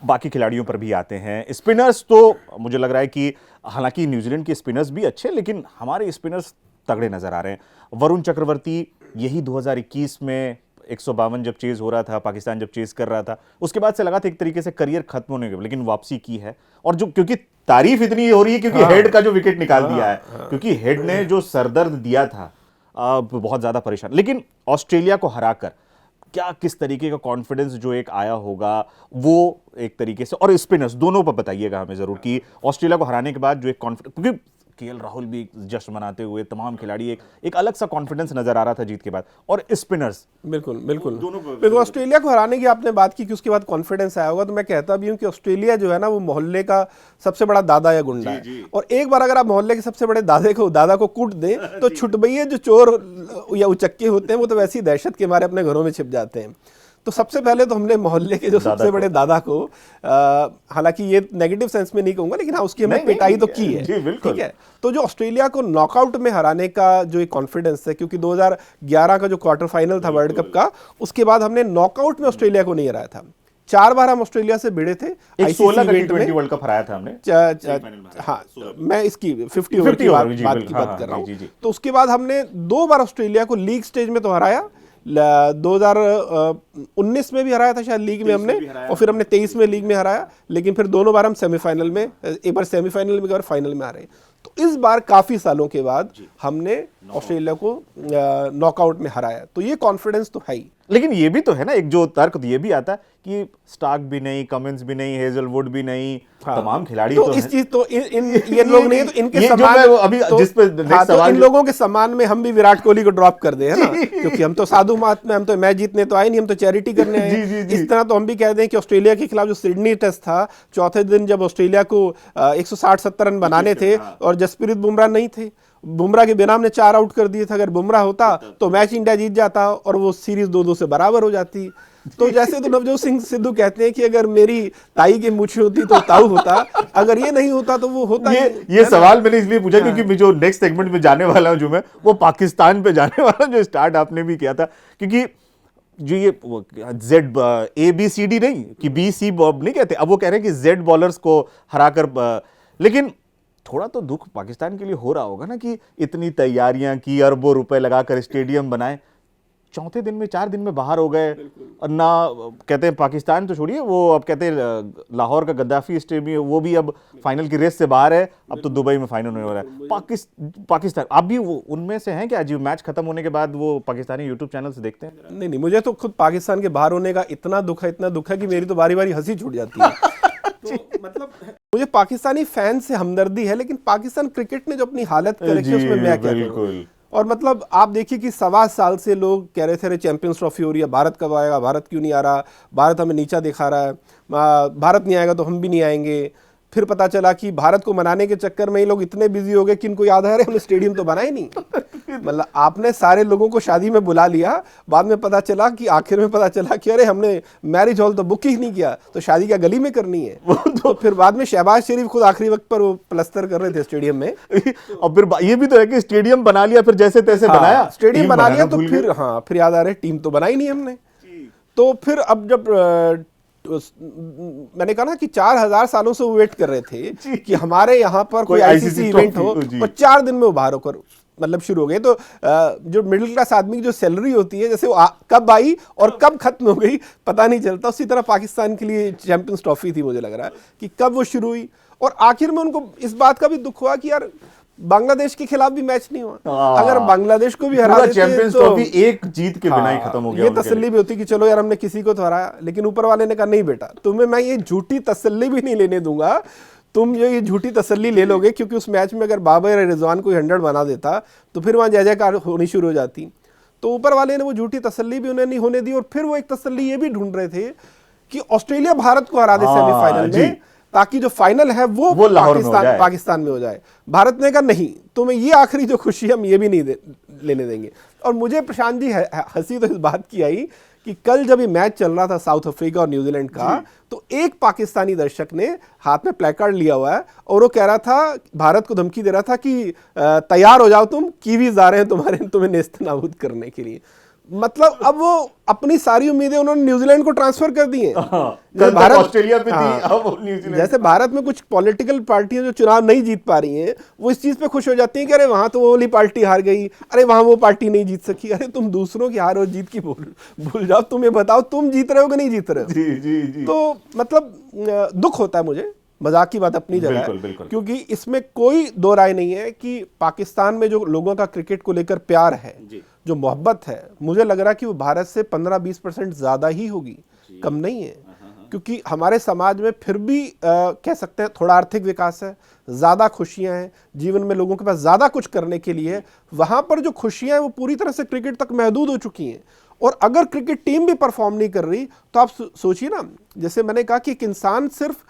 बाकी खिलाड़ियों पर भी आते हैं। स्पिनर्स तो मुझे लग रहा है कि हालांकि न्यूजीलैंड के स्पिनर्स भी अच्छे, लेकिन हमारे स्पिनर्स तगड़े नजर आ रहे हैं। वरुण चक्रवर्ती, यही 2021 में 152 जब चेज हो रहा था, पाकिस्तान जब चेज कर रहा था, उसके बाद से लगा था एक तरीके से करियर खत्म होने के, लेकिन वापसी की है। और जो, क्योंकि तारीफ इतनी हो रही है क्योंकि हेड का जो विकेट निकाल दिया है, क्योंकि हेड ने जो सरदर्द दिया था, बहुत ज्यादा परेशान। लेकिन ऑस्ट्रेलिया को हराकर क्या, किस तरीके का कॉन्फिडेंस जो एक आया होगा वो एक तरीके से, और स्पिनर्स दोनों पर बताइएगा हमें जरूर कि ऑस्ट्रेलिया को हराने के बाद जो एक कॉन्फिडेंस, क्योंकि केएल राहुल भी जश्न मनाते हुए, तमाम खिलाड़ी, एक अलग सा कॉन्फिडेंस नजर आ रहा था जीत के बाद, और स्पिनर्स बिल्कुल बिल्कुल बिल्कुल। ऑस्ट्रेलिया को हराने की आपने बात की कि उसके बाद कॉन्फिडेंस आया होगा, तो मैं कहता भी हूं कि ऑस्ट्रेलिया जो है ना, वो मोहल्ले का सबसे बड़ा दादा या गुंडा है। और एक बार अगर आप मोहल्ले के सबसे बड़े दादा को कूट दें तो छुटभइये जो चोर या उचक्के होते हैं वो तो वैसी दहशत के मारे अपने घरों में छिप जाते हैं। तो सबसे पहले तो हमने मोहल्ले के जो सबसे बड़े दादा को, हालांकि ये नेगेटिव सेंस में नहीं कहूंगा, लेकिन हाँ, उसकी हमने पिटाई तो की है, ठीक है। तो जो ऑस्ट्रेलिया को नॉकआउट में हराने का जो एक कॉन्फिडेंस है, क्योंकि 2011 का जो क्वार्टर फाइनल था वर्ल्ड कप का, उसके बाद हमने नॉकआउट में ऑस्ट्रेलिया को नहीं हराया था। 4 बार हम ऑस्ट्रेलिया से भिड़े थे। 16 का T20 वर्ल्ड कप हराया था हमने। हाँ, मैं इसकी 50 ओवर की बात कर रहा हूँ। तो उसके बाद हमने 2 बार ऑस्ट्रेलिया को लीग स्टेज में तो हराया, 2019 में भी हराया था शायद लीग में हमने, और फिर हमने 23 में लीग में हराया, लेकिन फिर दोनों बार हम सेमीफाइनल में, एक बार सेमीफाइनल में, एक बार फाइनल में आ रहे। तो इस बार काफी सालों के बाद हमने ऑस्ट्रेलिया को नॉकआउट में हराया, तो ये कॉन्फिडेंस तो है ही। लेकिन ये भी तो है ना, एक जो तर्क तो ये भी आता है कि स्टार्क भी नहीं, कमिंस भी नहीं, हेजलवुड भी नहीं, तमाम खिलाड़ी तो इस चीज तो ये लोग नहीं, तो इनके समान अभी जिस पे तो इन लोगों के सम्मान में हम भी विराट कोहली को ड्रॉप कर दे, है ना, क्योंकि हम तो साधु महात्मा, हम तो मैच जीतने तो आए नहीं, हम तो चैरिटी करने आए। इस तरह तो हम भी कह दें कि ऑस्ट्रेलिया के खिलाफ जो सिडनी टेस्ट था, चौथे दिन जब ऑस्ट्रेलिया को 160-70 रन बनाने थे और जसप्रीत बुमराह नहीं थे, बुमराह के बिना हमने 4 आउट कर दिए थे। अगर बुमराह होता तो मैच इंडिया जीत जाता और वो सीरीज 2-2 से बराबर हो जाती। तो जैसे तो नवजोत सिंह सिद्धू कहते हैं कि अगर मेरी ताई की मूछें होती तो ताऊ होता, अगर ये नहीं होता तो वो होता। ये सवाल मैंने इसलिए पूछा क्योंकि जो नेक्स्ट सेगमेंट में जाने वाला हूं, जो मैं वो पाकिस्तान पे जाने वाला, जो स्टार्ट आपने भी किया था, क्योंकि जो ये ABCD नहीं कि BC नहीं कहते, अब वो कह रहे हैं कि Z बॉलर्स को हराकर, लेकिन थोड़ा तो दुख पाकिस्तान के लिए हो रहा होगा ना कि इतनी तैयारियां की, अरबों रुपए लगाकर स्टेडियम बनाए, चौथे दिन में 4 दिन में बाहर हो गए। और ना कहते हैं पाकिस्तान तो छोड़िए, वो अब कहते हैं लाहौर का गद्दाफी स्टेडियम, वो भी अब फाइनल की रेस से बाहर है। अब तो दुबई में फाइनल होने वाला है। पाकिस्तान आप भी वो उनमें से हैं क्या, जी मैच खत्म होने के बाद वो पाकिस्तानी यूट्यूब चैनल से देखते हैं? नहीं, मुझे तो खुद पाकिस्तान के बाहर होने का इतना दुख है कि मेरी तो बारी बारी हंसी छूट जाती है। तो मतलब मुझे पाकिस्तानी फैन से हमदर्दी है, लेकिन पाकिस्तान क्रिकेट ने जो अपनी हालत कर रखी है उसमें मैं क्या करूं। और मतलब आप देखिए कि 1.25 साल से लोग कह रहे थे चैंपियंस ट्रॉफी हो रही है, भारत कब आएगा, भारत क्यों नहीं आ रहा, भारत हमें नीचा दिखा रहा है, भारत नहीं आएगा तो हम भी नहीं आएंगे। फिर पता चला कि भारत को मनाने के चक्कर में ही लोग इतने बिजी हो गए कि इनको याद आ रहा है हमने स्टेडियम तो बनाए नहीं। मतलब आपने सारे लोगों को शादी में बुला लिया, बाद में पता चला कि आखिर में पता चला कि अरे हमने मैरिज हॉल तो बुक ही नहीं किया, तो शादी क्या गली में करनी है। तो फिर बाद में शहबाज शरीफ खुद आखिरी वक्त पर वो प्लस्तर कर रहे थे स्टेडियम में। और फिर ये भी तो है कि स्टेडियम बना लिया, फिर जैसे तैसे बनाया, स्टेडियम बना लिया, तो फिर फिर याद आ रहा है टीम तो बनाई नहीं हमने। तो फिर अब जब मैंने कहा ना कि 4000 सालों से वो वेट कर रहे थे कि हमारे यहाँ पर कोई आईसीसी इवेंट हो, और 4 दिन में उभार होकर मतलब शुरू हो गए। तो जो मिडिल क्लास आदमी की जो सैलरी होती है, जैसे वो कब आई और कब खत्म हो गई पता नहीं चलता, उसी तरह पाकिस्तान के लिए चैंपियंस ट्रॉफी थी, मुझे लग रहा है कि कब वो शुरू हुई। और आखिर में उनको इस बात का भी दुख हुआ कि यार बांग्लादेश के खिलाफ भी मैच नहीं हुआ, अगर बांग्लादेश को भी हरा देते चैंपियंस तो ट्रॉफी एक जीत के बिना ही खत्म हो गया। ये तसल्ली भी होती कि चलो यार हमने किसी को तो हराया, लेकिन ऊपर वाले ने कहा नहीं बेटा, तुम्हें मैं ये झूठी तसल्ली भी नहीं लेने दूंगा, तुम ये झूठी तसल्ली ले लोगे, क्योंकि उस मैच में अगर बाबर या रिजवान कोई 100 बना देता तो फिर वहां जय जयकार होनी शुरू हो जाती। तो ऊपर वाले ने वो झूठी तसल्ली भी उन्हें नहीं होने दी, और फिर वो एक तसल्ली ये भी ढूंढ रहे थे कि ऑस्ट्रेलिया भारत को हरा दे सेमीफाइनल में, ताकि जो फाइनल है वो पाकिस्तान में हो जाए। भारत ने कहा नहीं, तुम्हें ये आखिरी जो खुशी हम ये भी नहीं लेने देंगे। और मुझे प्रशांत जी हंसी तो इस बात की आई कि कल जब ये मैच चल रहा था साउथ अफ्रीका और न्यूजीलैंड का, तो एक पाकिस्तानी दर्शक ने हाथ में प्लेकार्ड लिया हुआ है और वो कह रहा था, भारत को धमकी दे रहा था कि तैयार हो जाओ तुम, कीवीज आ रहे हैं तुम्हें नेस्त नाबूद करने के लिए। मतलब अब वो अपनी सारी उम्मीदें उन्होंने न्यूजीलैंड को ट्रांसफर कर दी हैं। भारत ऑस्ट्रेलिया पे थी, अब न्यूजीलैंड। जैसे भारत में कुछ पॉलिटिकल पार्टियां जो चुनाव नहीं जीत पा रही हैं, वो इस चीज पे खुश हो जाती हैं कि अरे वहां तो वो वाली पार्टी हार गई, अरे वहां वो पार्टी नहीं जीत सकी। अरे तुम दूसरों की हार और जीत की भूल जाओ, तुम ये बताओ तुम जीत रहे हो कि नहीं जीत रहे हो। जी। तो मतलब दुख होता है मुझे, मजाक की बात अपनी जगह है, क्योंकि इसमें कोई दो राय नहीं है कि पाकिस्तान में जो लोगों का क्रिकेट को लेकर प्यार है, जो मोहब्बत है, मुझे लग रहा है कि वो भारत से 15-20% ज्यादा ही होगी, कम नहीं है। क्योंकि हमारे समाज में फिर भी कह सकते हैं थोड़ा आर्थिक विकास है, ज्यादा खुशियां हैं, जीवन में लोगों के पास ज्यादा कुछ करने के लिए। वहां पर जो खुशियां हैं वो पूरी तरह से क्रिकेट तक महदूद हो चुकी हैं। और अगर क्रिकेट टीम भी परफॉर्म नहीं कर रही, तो आप सोचिए ना, जैसे मैंने कहा कि एक इंसान सिर्फ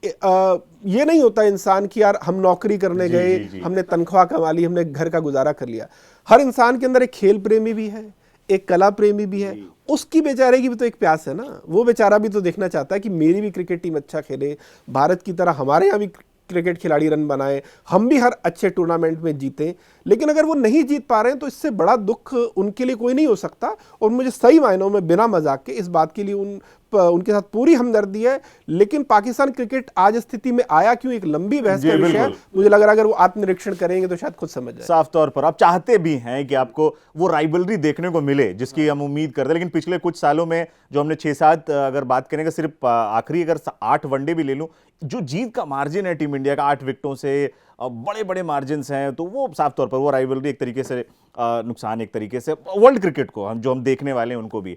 ये नहीं होता इंसान की यार हम नौकरी करने गए, हमने तनख्वाह कमा ली, हमने घर का गुजारा कर लिया। हर इंसान के अंदर एक खेल प्रेमी भी है, एक कला प्रेमी भी है, उसकी बेचारे की भी तो एक प्यास है ना। वो बेचारा भी तो देखना चाहता है कि मेरी भी क्रिकेट टीम अच्छा खेले, भारत की तरह हमारे यहाँ भी क्रिकेट खिलाड़ी रन बनाए, हम भी हर अच्छे टूर्नामेंट में जीतें। लेकिन अगर वो नहीं जीत पा रहे हैं तो इससे बड़ा दुख उनके लिए कोई नहीं हो सकता। और मुझे सही मायनों में बिना मजाक के इस बात के लिए उनके साथ पूरी हमदर्दी है। लेकिन पाकिस्तान क्रिकेट आज स्थिति में आया क्यों, एक लंबी बहस का विषय है। मुझे लग रहा है अगर वो आत्मनिरीक्षण करेंगे तो शायद खुद समझ जाए। साफ तौर पर आप चाहते भी हैं कि आपको वो राइवलरी देखने को मिले जिसकी हम उम्मीद करते हैं, लेकिन पिछले कुछ सालों में जो हमने 6-7 अगर बात करेंगे, सिर्फ आखिरी अगर 8 वनडे भी ले लूं, जो जीत का मार्जिन है टीम इंडिया का 8 विकेटों से, बड़े बड़े मार्जिन हैं, तो वो साफ तौर पर वो राइवलरी एक तरीके से नुकसान, एक तरीके से वर्ल्ड क्रिकेट को हम देखने वाले हैं उनको भी।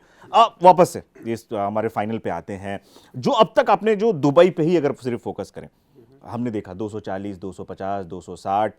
वापस से इस हमारे फाइनल पे आते हैं। जो अब तक आपने जो दुबई पे ही अगर सिर्फ फोकस करें, हमने देखा 240, 250, 260,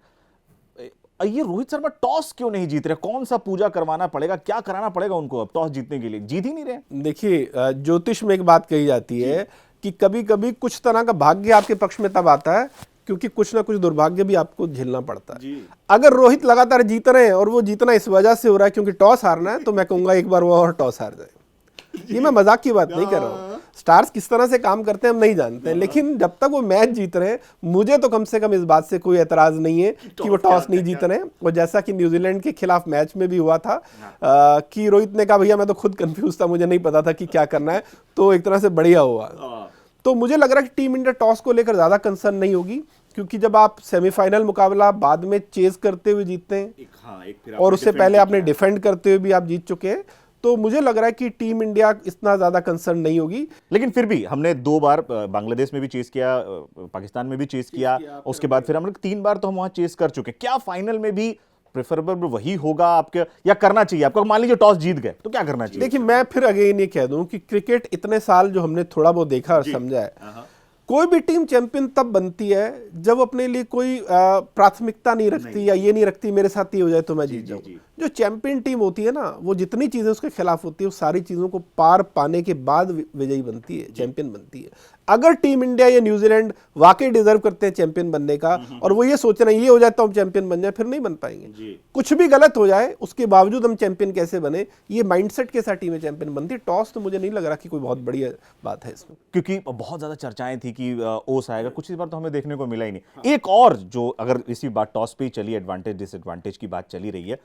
ये रोहित शर्मा टॉस क्यों नहीं जीत रहे? कौन सा पूजा करवाना पड़ेगा, क्या कराना पड़ेगा उनको अब टॉस जीतने के लिए? जीत ही नहीं रहे। देखिए, ज्योतिष में एक बात कही जाती है कि कभी कभी कुछ तरह का भाग्य आपके पक्ष में तब आता है क्योंकि कुछ ना कुछ दुर्भाग्य भी आपको झेलना पड़ता है। अगर रोहित लगातार जीत रहे हैं और वो जीतना इस वजह से हो रहा है क्योंकि टॉस हारना है, तो मैं कहूंगा एक बार वो और टॉस हार जाए। ये मैं मजाक की बात नहीं कर रहा हूँ। स्टार्स किस तरह से काम करते हैं हम नहीं जानते हैं, लेकिन जब तक वो मैच जीत रहे हैं, मुझे तो कम से कम इस बात से कोई एतराज नहीं है कि वो टॉस नहीं जीत रहे हैं। और जैसा कि न्यूजीलैंड के खिलाफ मैच में भी हुआ था कि रोहित ने कहा भैया मैं तो खुद कंफ्यूज था, मुझे नहीं पता था कि क्या करना है, तो एक तरह से बढ़िया हुआ। तो मुझे लग रहा है कि टीम इंडिया टॉस को लेकर ज्यादा कंसर्न नहीं होगी, क्योंकि जब आप सेमीफाइनल मुकाबला बाद में चेज करते हुए जीतते हैं और उससे पहले आपने डिफेंड करते हुए भी आप जीत चुके हैं, तो मुझे लग रहा है कि टीम इंडिया इतना ज्यादा कंसर्न नहीं होगी। लेकिन फिर भी हमने 2 बार बांग्लादेश में भी चेस किया, पाकिस्तान में भी चेस किया, उसके बाद फिर हम लोग 3 बार तो हम वहां चेस कर चुके। क्या फाइनल में भी प्रेफरेबल वही होगा आपके, या करना चाहिए आपको? मान लीजिए टॉस जीत गए तो क्या करना चाहिए? देखिए, मैं फिर अगेन ये कह दूं कि क्रिकेट इतने साल जो हमने थोड़ा बहुत देखा और समझा है, कोई भी टीम चैंपियन तब बनती है जब अपने लिए कोई प्राथमिकता नहीं रखती या ये नहीं रखती मेरे साथ ये हो जाए तो मैं जीत जाऊं। जो चैंपियन टीम होती है ना, वो जितनी चीजें उसके खिलाफ होती है, वो सारी चीजों को पार पाने के बाद विजयी बनती है, चैंपियन बनती है। अगर टीम इंडिया या न्यूजीलैंड वाकई डिजर्व करते हैं चैंपियन बनने का और वो ये सोच रहे हैं ये हो जाता हम चैंपियन बन जाए, फिर नहीं बन पाएंगे। कुछ भी गलत हो जाए उसके बावजूद हम चैंपियन कैसे बने, ये माइंडसेट के साथ टीमें चैंपियन बनती। टॉस तो मुझे नहीं लग रहा कि कोई बहुत बड़ी बात है इसमें, क्योंकि बहुत ज्यादा चर्चाएं थी कि ओस आएगा, कुछ इस बार तो हमें देखने को मिला ही नहीं। एक और जो अगर इसी बात टॉस पे ही चली, एडवांटेज डिसएडवांटेज की बात चली रही है,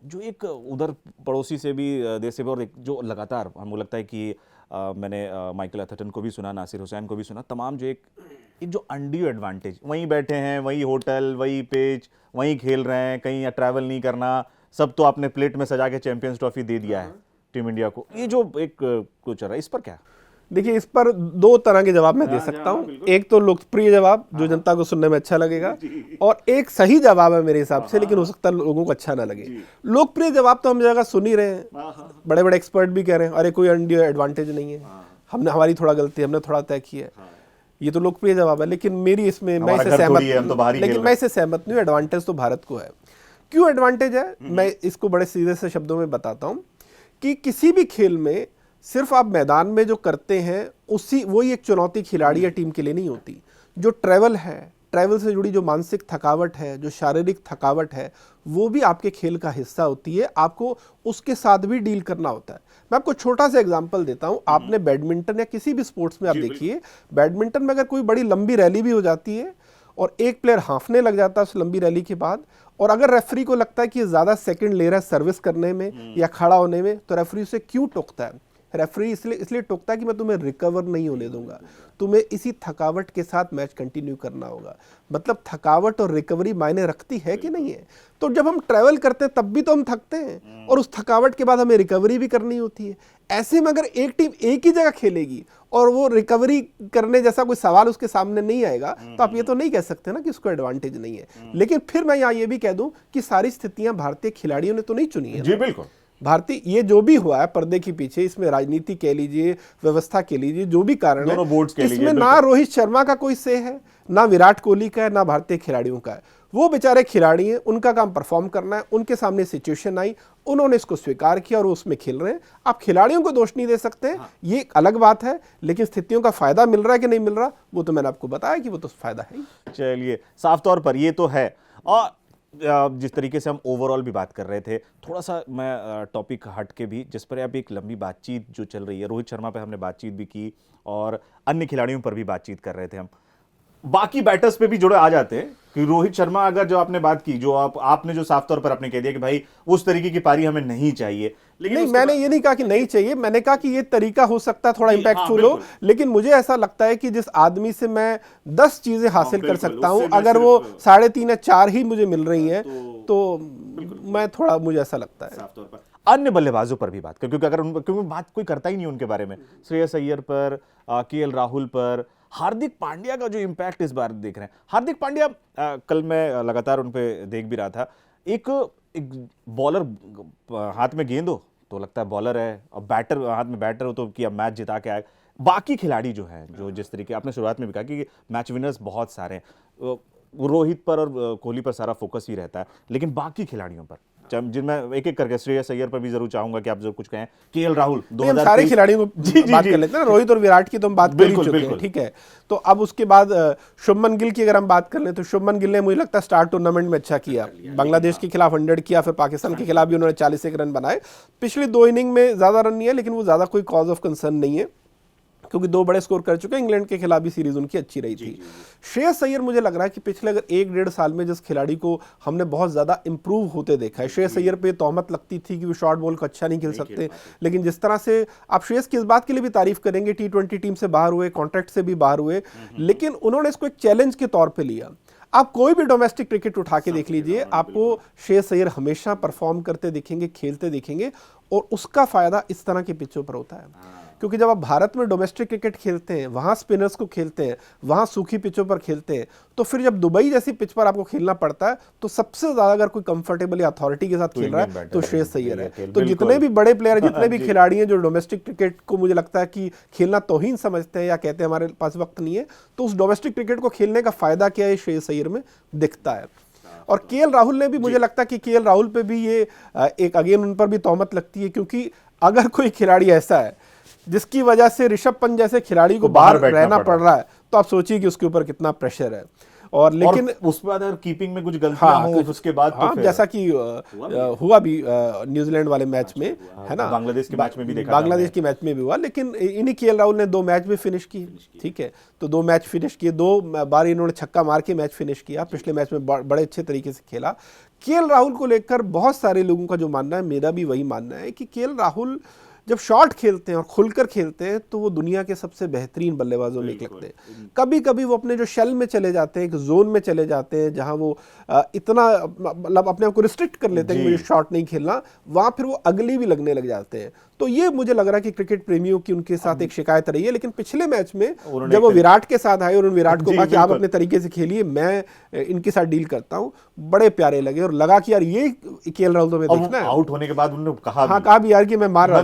जो एक उधर पड़ोसी से भी देश से भी, और एक जो लगातार हमको लगता है कि मैंने माइकल एथरटन को भी सुना, नासिर हुसैन को भी सुना, तमाम जो एक जो अनड्यू एडवांटेज, वहीं बैठे हैं, वहीं होटल, वही पिच, वहीं खेल रहे हैं, कहीं ट्रैवल नहीं करना, सब तो आपने प्लेट में सजा के चैंपियंस ट्रॉफी दे दिया है टीम इंडिया को, ये जो एक कुछ चल रहा है, इस पर क्या? देखिए, इस पर दो तरह के जवाब मैं दे सकता हूँ। एक तो लोकप्रिय जवाब जो जनता को सुनने में अच्छा लगेगा, और एक सही जवाब है मेरे हिसाब से, लेकिन हो सकता है लोगों को अच्छा ना लगे। लोकप्रिय जवाब तो हम जगह सुन ही रहे हैं, बड़े बड़े एक्सपर्ट भी कह रहे हैं अरे कोई अनड्यू एडवांटेज नहीं है, हमने हमारी थोड़ा गलती, हमने थोड़ा तय किया है। ये तो लोकप्रिय जवाब है, लेकिन मेरी इसमें मैं इसे सहमत नहीं हूँ। एडवांटेज तो भारत को है। क्यों एडवांटेज है, मैं इसको बड़े सीधे से शब्दों में बताता हूँ कि किसी भी खेल में सिर्फ आप मैदान में जो करते हैं उसी वही एक चुनौती खिलाड़ी या टीम के लिए नहीं होती। जो ट्रैवल है, ट्रैवल से जुड़ी जो मानसिक थकावट है, जो शारीरिक थकावट है, वो भी आपके खेल का हिस्सा होती है। आपको उसके साथ भी डील करना होता है। मैं आपको छोटा सा एग्जांपल देता हूं। आपने बैडमिंटन या किसी भी स्पोर्ट्स में आप देखिए, बैडमिंटन में अगर कोई बड़ी लंबी रैली भी हो जाती है और एक प्लेयर हांफने लग जाता है उस लंबी रैली के बाद, और अगर रेफरी को लगता है कि ज्यादा सेकंड ले रहा है सर्विस करने में या खड़ा होने में, तो रेफरी उसे क्यों टोकता है? रेफरी इसलिए टोकता है कि मैं तुम्हें रिकवर नहीं होने दूंगा, तुम्हें इसी थकावट के साथ मैच कंटिन्यू करना होगा। मतलब थकावट और रिकवरी मायने रखती है कि नहीं है? तो जब हम ट्रैवल करते हैं तब भी तो हम थकते हैं, और उस थकावट के बाद हमें रिकवरी भी करनी होती है। ऐसे में अगर एक टीम एक ही जगह खेलेगी और वो रिकवरी करने जैसा कोई सवाल उसके सामने नहीं आएगा, तो आप ये तो नहीं कह सकते ना कि उसको एडवांटेज नहीं है। लेकिन फिर मैं यहाँ ये भी कह दूं कि सारी स्थितियां भारतीय खिलाड़ियों ने तो नहीं चुनी है। जी बिल्कुल। भारतीय ये जो भी हुआ है पर्दे के पीछे, इसमें राजनीति कह लीजिए, व्यवस्था कह लीजिए, जो भी कारण है, इसमें ना रोहित शर्मा का कोई से है, ना विराट कोहली का है, ना भारतीय खिलाड़ियों का है। वो बेचारे खिलाड़ी हैं, उनका काम परफॉर्म करना है। उनके सामने सिचुएशन आई, उन्होंने इसको स्वीकार किया और वो उसमें खेल रहे हैं। आप खिलाड़ियों को दोष नहीं दे सकते, ये एक अलग बात है। लेकिन स्थितियों का फायदा मिल रहा है कि नहीं मिल रहा, वो तो मैंने आपको बताया कि वो तो फायदा है। चलिए, साफ तौर पर ये तो है। और जिस तरीके से हम ओवरऑल भी बात कर रहे थे, थोड़ा सा मैं टॉपिक हट के भी, जिस पर अब एक लंबी बातचीत जो चल रही है, रोहित शर्मा पे हमने बातचीत भी की और अन्य खिलाड़ियों पर भी बातचीत कर रहे थे हम, बाकी बैटर्स पे भी जुड़े आ जाते हैं कि रोहित शर्मा, अगर जो आपने बात की, जो आपने जो साफ तौर पर आपने कह दिया कि भाई उस तरीके की पारी हमें नहीं चाहिए, लेकिन नहीं, मैंने ये नहीं कहा कि नहीं चाहिए, मैंने कहा कि ये तरीका हो सकता है थोड़ा इंपैक्टफुल हो। लेकिन मुझे ऐसा लगता है कि जिस आदमी से मैं 10 चीजें हासिल कर सकता हूं, अगर वो 3.5 या 4 ही मुझे मिल रही हैं, तो मैं थोड़ा, मुझे ऐसा लगता है। साफ तौर पर अन्य बल्लेबाजों पर भी बात कर, क्योंकि अगर क्योंकि बात कोई करता ही नहीं उनके बारे में, श्रेयस अय्यर पर, केएल राहुल पर, हार्दिक पांड्या का जो इंपैक्ट इस बार देख रहे हैं। हार्दिक पांड्या, कल मैं लगातार उन पे देख भी रहा था, एक बॉलर हाथ में गेंद हो तो लगता है बॉलर है, और बैटर हाथ में बैटर हो तो कि अब मैच जिता के आए। बाकी खिलाड़ी जो हैं, जो जिस तरीके आपने शुरुआत में भी कहा कि मैच विनर्स बहुत सारे हैं, रोहित पर और कोहली पर सारा फोकस ही रहता है, लेकिन बाकी खिलाड़ियों पर, जिनमें एक एक करके, श्रेयस अय्यर पर भी जरूर चाहूंगा कि आप जो कुछ कहें, केएल राहुल, सारे खिलाड़ियों को बात कर लेते हैं ना, रोहित और विराट की तो हम बात कर ही चुके हैं, ठीक है। तो अब उसके बाद शुभमन गिल की अगर हम बात कर लें, तो शुभमन गिल ने मुझे लगता है स्टार टूर्नामेंट में अच्छा किया, बांग्लादेश के खिलाफ 100 किया, फिर पाकिस्तान के खिलाफ भी उन्होंने 41 रन बनाए। पिछली 2 इनिंग में ज्यादा रन नहीं है, लेकिन वो ज्यादा कोई कॉज ऑफ कंसर्न नहीं है, क्योंकि 2 बड़े स्कोर कर चुके हैं। इंग्लैंड के खिलाफ भी सीरीज उनकी अच्छी रही थी। श्रेयस अय्यर, मुझे लग रहा है कि पिछले अगर 1-1.5 साल में जिस खिलाड़ी को हमने बहुत ज्यादा इंप्रूव होते देखा है, श्रेयस अय्यर पे तहमत लगती थी कि वो शॉर्ट बॉल को अच्छा नहीं खेल सकते, लेकिन जिस तरह से आप श्रेयस की इस बात के लिए भी तारीफ करेंगे, T20 टीम से बाहर हुए, कॉन्ट्रैक्ट से भी बाहर हुए, लेकिन उन्होंने इसको एक चैलेंज के तौर पर लिया। आप कोई भी डोमेस्टिक क्रिकेट उठा के देख लीजिए, आपको श्रेयस अय्यर हमेशा परफॉर्म करते दिखेंगे, खेलते दिखेंगे, और उसका फायदा इस तरह के पिचों पर होता है। क्योंकि जब आप भारत में डोमेस्टिक क्रिकेट खेलते हैं, वहां स्पिनर्स को खेलते हैं, वहां सूखी पिचों पर खेलते हैं, तो फिर जब दुबई जैसी पिच पर आपको खेलना पड़ता है, तो सबसे ज्यादा अगर कोई कंफर्टेबल या अथॉरिटी के साथ खेल रहा है तो श्रेयस अय्यर है। तो जितने भी बड़े प्लेयर, जितने भी खिलाड़ी हैं जो डोमेस्टिक क्रिकेट को मुझे लगता है कि खेलना तौहीन समझते हैं या कहते हैं हमारे पास वक्त नहीं है, तो उस डोमेस्टिक क्रिकेट को खेलने का फायदा क्या है, श्रेयस अय्यर में दिखता है। और केएल राहुल ने भी, मुझे लगता है कि केएल राहुल पे भी ये एक अगेन उन पर भी तहमत लगती है, क्योंकि अगर कोई खिलाड़ी ऐसा है जिसकी वजह से ऋषभ पंत जैसे खिलाड़ी को बाहर बाहर बैठना रहना पड़ पड़ रहा है, तो आप सोचिए कि उसके ऊपर कितना प्रेशर है। और लेकिन उसके बाद अगर कीपिंग में कुछ गलतियां हो उसके बाद तो फिर जैसा कि हुआ भी न्यूजीलैंड वाले मैच में, है ना, बांग्लादेश के मैच में भी देखा, बांग्लादेश के मैच में भी हुआ, लेकिन इन्हीं केएल राहुल ने 2 मैच भी फिनिश किए, ठीक है, तो 2 मैच फिनिश किए, 2 बार इन्होंने छक्का मार के मैच फिनिश किया, पिछले मैच में बड़े अच्छे तरीके से खेला। केएल राहुल को लेकर बहुत सारे लोगों का जो मानना है, मेरा भी वही मानना है कि केएल राहुल जब शॉट खेलते हैं और खुलकर खेलते हैं तो वो दुनिया के सबसे बेहतरीन बल्लेबाजों में एक लगते हैं। कभी कभी वो अपने जो शेल में चले जाते हैं, एक जोन में चले जाते हैं जहां वो इतना मतलब अपने आप को रिस्ट्रिक्ट कर लेते हैं कि मुझे शॉट नहीं खेलना, वहां फिर वो अगली भी लगने लग जाते हैं। तो ये मुझे लग रहा है कि क्रिकेट प्रेमियों की उनके साथ एक शिकायत रही है। लेकिन पिछले मैच में जब वो विराट के साथ आए और उन्होंने विराट को कहा कि आप अपने तरीके से खेलिए, मैं इनके साथ डील करता हूं, बड़े प्यारे लगे और लगा कि यार ये केएल राहुल तो मैं देखना है। आउट होने के बाद उन्होंने कहा, हाँ, कहा भी यार कि मैं मार रहा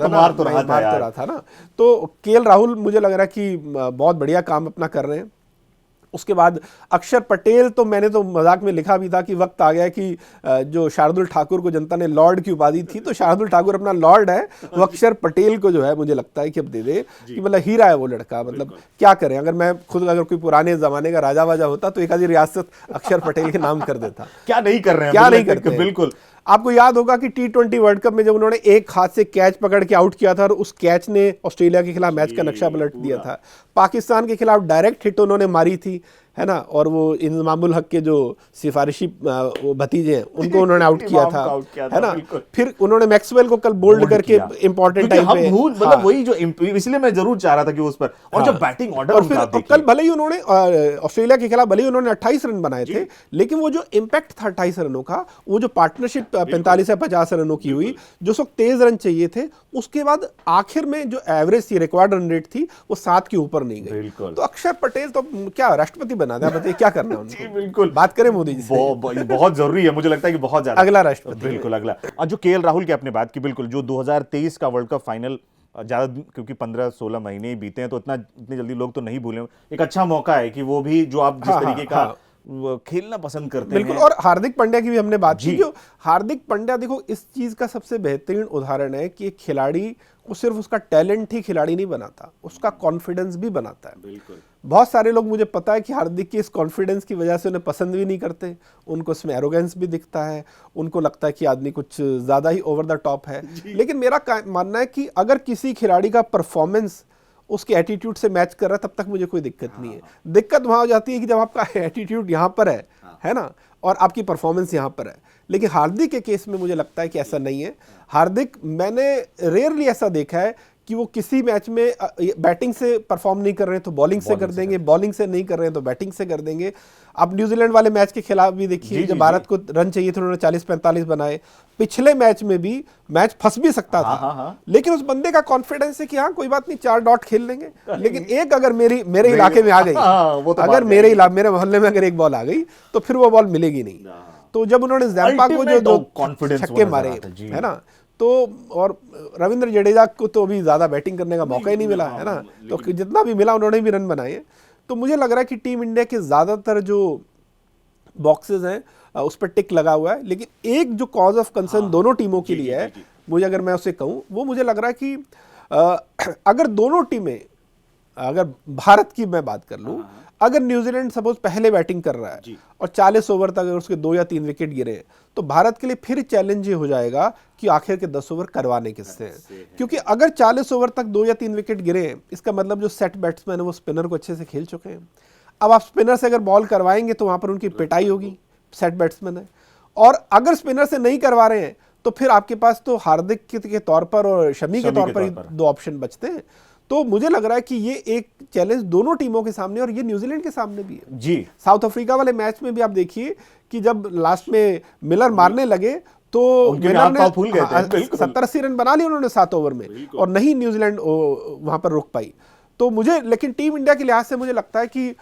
था ना। तो केएल राहुल मुझे लग रहा है कि बहुत बढ़िया काम अपना कर रहे हैं। उसके बाद अक्षर पटेल, तो मैंने तो मजाक में लिखा भी था कि वक्त आ गया कि जो शार्दुल ठाकुर को जनता ने लॉर्ड की उपाधि थी, तो शार्दुल ठाकुर अपना लॉर्ड है, वो अक्षर पटेल को जो है मुझे लगता है कि अब दे दे, कि मतलब हीरा है वो लड़का। मतलब क्या करें, अगर मैं खुद अगर कोई पुराने जमाने का राजा वाजा होता तो एक आधी रियासत अक्षर पटेल के नाम कर देता। क्या नहीं कर रहे हैं, क्या नहीं करते, बिल्कुल। आपको याद होगा कि T20 वर्ल्ड कप में जब उन्होंने एक हाथ से कैच पकड़ के आउट किया था और उस कैच ने ऑस्ट्रेलिया के खिलाफ मैच का नक्शा पलट दिया था। पाकिस्तान के खिलाफ डायरेक्ट हिट उन्होंने मारी थी, है ना, और वो इंजमामुल हक के जो सिफारिशी भतीजे हैं उनको उन्होंने आउट किया था, है ना। फिर उन्होंने मैक्सवेल को कल बोल्ड करके इंपॉर्टेंट टाइम पे, मतलब वही जो, इसलिए मैं जरूर चाह रहा था कि उस पर, और जो बैटिंग ऑर्डर, और फिर कल भले ही उन्होंने ऑस्ट्रेलिया के खिलाफ भले ही उन्होंने 28 रन बनाए थे, लेकिन वो जो इम्पैक्ट था 28 रनों का, वो जो पार्टनरशिप 45 या 50 रनों की हुई, जो सो 23 रन चाहिए थे, उसके बाद आखिर में जो एवरेज थी, रिकॉर्ड रन रेट थी, वो 7 के ऊपर नहीं गई। तो अक्षर पटेल तो क्या राष्ट्रपति बना दिया, बताइए क्या करना है उनको। बिल्कुल, बात करें मोदी जी से, बहुत जरूरी है, मुझे लगता है कि बहुत ज्यादा अगला राष्ट्रपति, बिल्कुल अगला। और जो केएल राहुल की आपने बात की, बिल्कुल, जो 2023 का वर्ल्ड कप फाइनल, ज्यादा क्योंकि 15-16 महीने ही बीते हैं, तो इतनी जल्दी लोग तो नहीं भूले, एक अच्छा मौका है कि वो भी जो आप जिस तरीके का खेलना पसंद करते हैं। बिल्कुल। और हार्दिक पांड्या की भी हमने बात की, जो हार्दिक पांड्या देखो इस चीज का सबसे बेहतरीन उदाहरण है कि एक खिलाड़ी को सिर्फ उसका टैलेंट ही खिलाड़ी नहीं बनाता, उसका कॉन्फिडेंस भी बनाता है। बिल्कुल। बहुत सारे लोग, मुझे पता है कि हार्दिक की इस कॉन्फिडेंस की वजह से उन्हें पसंद भी नहीं करते, उनको इसमें एरोगेंस भी दिखता है, उनको लगता है कि आदमी कुछ ज्यादा ही ओवर द टॉप है। लेकिन मेरा मानना है कि अगर किसी खिलाड़ी का परफॉर्मेंस उसके एटीट्यूड से मैच कर रहा है, तब तक मुझे कोई दिक्कत नहीं है। दिक्कत वहां हो जाती है कि जब आपका एटीट्यूड यहाँ पर है ना, और आपकी परफॉर्मेंस यहाँ पर है। लेकिन हार्दिक के केस में मुझे लगता है कि ऐसा नहीं है। हार्दिक, मैंने रेयरली ऐसा देखा है कि वो किसी मैच में बैटिंग से परफॉर्म नहीं कर रहे हैं तो बॉलिंग से कर देंगे, बॉलिंग से नहीं कर रहे हैं तो बैटिंग से कर देंगे। आप न्यूजीलैंड वाले मैच के खिलाफ भी देखिए, जब भारत को रन चाहिए थे उन्होंने 40-45 बनाए। पिछले मैच में भी मैच फंस भी सकता था, लेकिन उस बंदे का कॉन्फिडेंस है कि हाँ कोई बात नहीं, 4 डॉट खेल लेंगे। लेकिन एक अगर मेरे इलाके में आ गई, अगर मेरे मोहल्ले में अगर एक बॉल आ गई तो फिर वो बॉल मिलेगी नहीं। तो जब उन्होंने जैम्पा को जो छक्के मारे, है ना, तो और रविंद्र जडेजा को तो अभी ज्यादा बैटिंग करने का मौका ही नहीं मिला, है ना, तो जितना भी मिला उन्होंने भी रन बनाए। तो मुझे लग रहा है कि टीम इंडिया के ज्यादातर जो बॉक्सेस हैं उस पर टिक लगा हुआ है। लेकिन एक जो कॉज ऑफ कंसर्न दोनों टीमों के लिए है, मुझे अगर मैं उसे कहूं, वो मुझे लग रहा है कि अगर दोनों टीमें, अगर भारत की मैं बात कर लूं, अगर न्यूजीलैंड सपोज पहले बैटिंग कर रहा है और 40 ओवर तक अगर उसके 2 या 3 विकेट गिरे, तो भारत के लिए फिर चैलेंज ये हो जाएगा कि आखिर के 10 ओवर करवाने किससे हैं। क्योंकि अगर 40 ओवर तक 2 या 3 विकेट गिरे, इसका मतलब जो सेट बैट्समैन है वो स्पिनर को अच्छे से खेल चुके हैं। अब आप स्पिनर से अगर बॉल करवाएंगे तो वहां पर उनकी पिटाई होगी, सेट बैट्समैन है। और अगर स्पिनर से नहीं करवा रहे हैं तो फिर आपके पास तो हार्दिक के तौर पर और शमी के तौर पर 2 ऑप्शन बचते हैं। तो मुझे लग रहा है कि ये एक चैलेंज दोनों टीमों के सामने, और ये न्यूजीलैंड के सामने भी है जी। साउथ अफ्रीका वाले मैच में भी आप देखिए कि जब लास्ट में मिलर मारने लगे तो मिलर ने 70-80 रन बना लिए उन्होंने 7 ओवर में, और नहीं न्यूजीलैंड वहां पर रुक पाई। तो मुझे, लेकिन टीम इंडिया के लिहाज से मुझे लगता है कि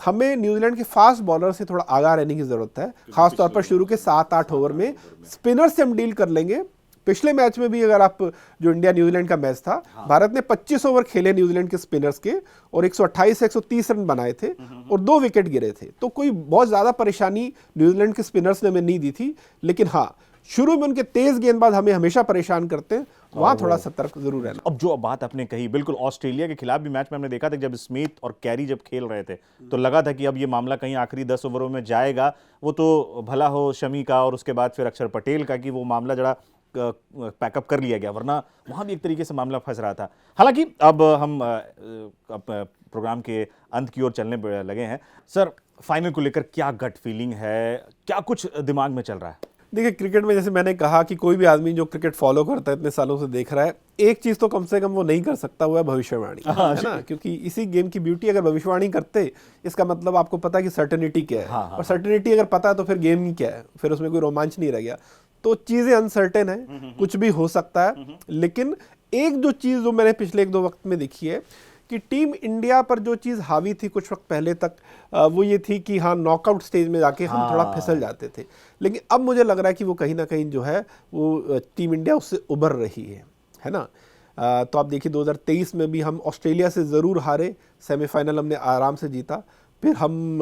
हमें न्यूजीलैंड के फास्ट बॉलर से थोड़ा आगाह रहने की जरूरत है, खासतौर पर शुरू के 7-8 ओवर में। स्पिनर से हम डील कर लेंगे। पिछले मैच में भी अगर आप, जो इंडिया न्यूजीलैंड का मैच था, भारत ने 25 ओवर खेले न्यूजीलैंड के स्पिनर्स के, और 128 से 130 रन बनाए थे और 2 विकेट गिरे थे। तो कोई बहुत ज्यादा परेशानी न्यूजीलैंड के स्पिनर्स ने हमें नहीं दी थी। लेकिन हाँ, शुरू में उनके तेज गेंदबाज हमें हमेशा परेशान करते हैं, वहां थोड़ा सतर्क जरूर रहना। अब जो बात आपने कही बिल्कुल, ऑस्ट्रेलिया के खिलाफ भी मैच में हमने देखा था जब स्मिथ और कैरी जब खेल रहे थे तो लगा था कि अब ये मामला कहीं आखिरी 10 ओवरों में जाएगा। वो तो भला हो शमी का और उसके बाद फिर अक्षर पटेल का कि वो मामला जरा पैकअप कर लिया गया, वरना वहां भी एक तरीके से मामला फंस रहा था। हालांकि अब हम प्रोग्राम के अंत की ओर चलने लगे हैं। सर, फाइनल को लेकर क्या गट फीलिंग है, क्या कुछ दिमाग में चल रहा है? देखिए, क्रिकेट में जैसे मैंने कहा कि कोई भी आदमी जो क्रिकेट फॉलो करता है, इतने सालों से देख रहा है, एक चीज तो कम से कम वो नहीं कर सकता, वो है भविष्यवाणी, है ना। क्योंकि इसी गेम की ब्यूटी, अगर भविष्यवाणी करते, इसका मतलब आपको पता है कि सर्टेनिटी क्या है। और सर्टेनिटी अगर पता है तो फिर गेम ही क्या है, फिर उसमें कोई रोमांच नहीं रह गया। तो चीजें अनसर्टेन है, कुछ भी हो सकता है। लेकिन एक जो चीज जो मैंने पिछले 1-2 वक्त में देखी है कि टीम इंडिया पर जो चीज़ हावी थी कुछ वक्त पहले तक, वो ये थी कि हाँ, नॉकआउट स्टेज में जाके हम थोड़ा फिसल जाते थे। लेकिन अब मुझे लग रहा है कि वो कहीं ना कहीं जो है वो टीम इंडिया उससे उबर रही है ना। तो आप देखिए 2023 में भी हम ऑस्ट्रेलिया से ज़रूर हारे, सेमीफाइनल हमने आराम से जीता। फिर हम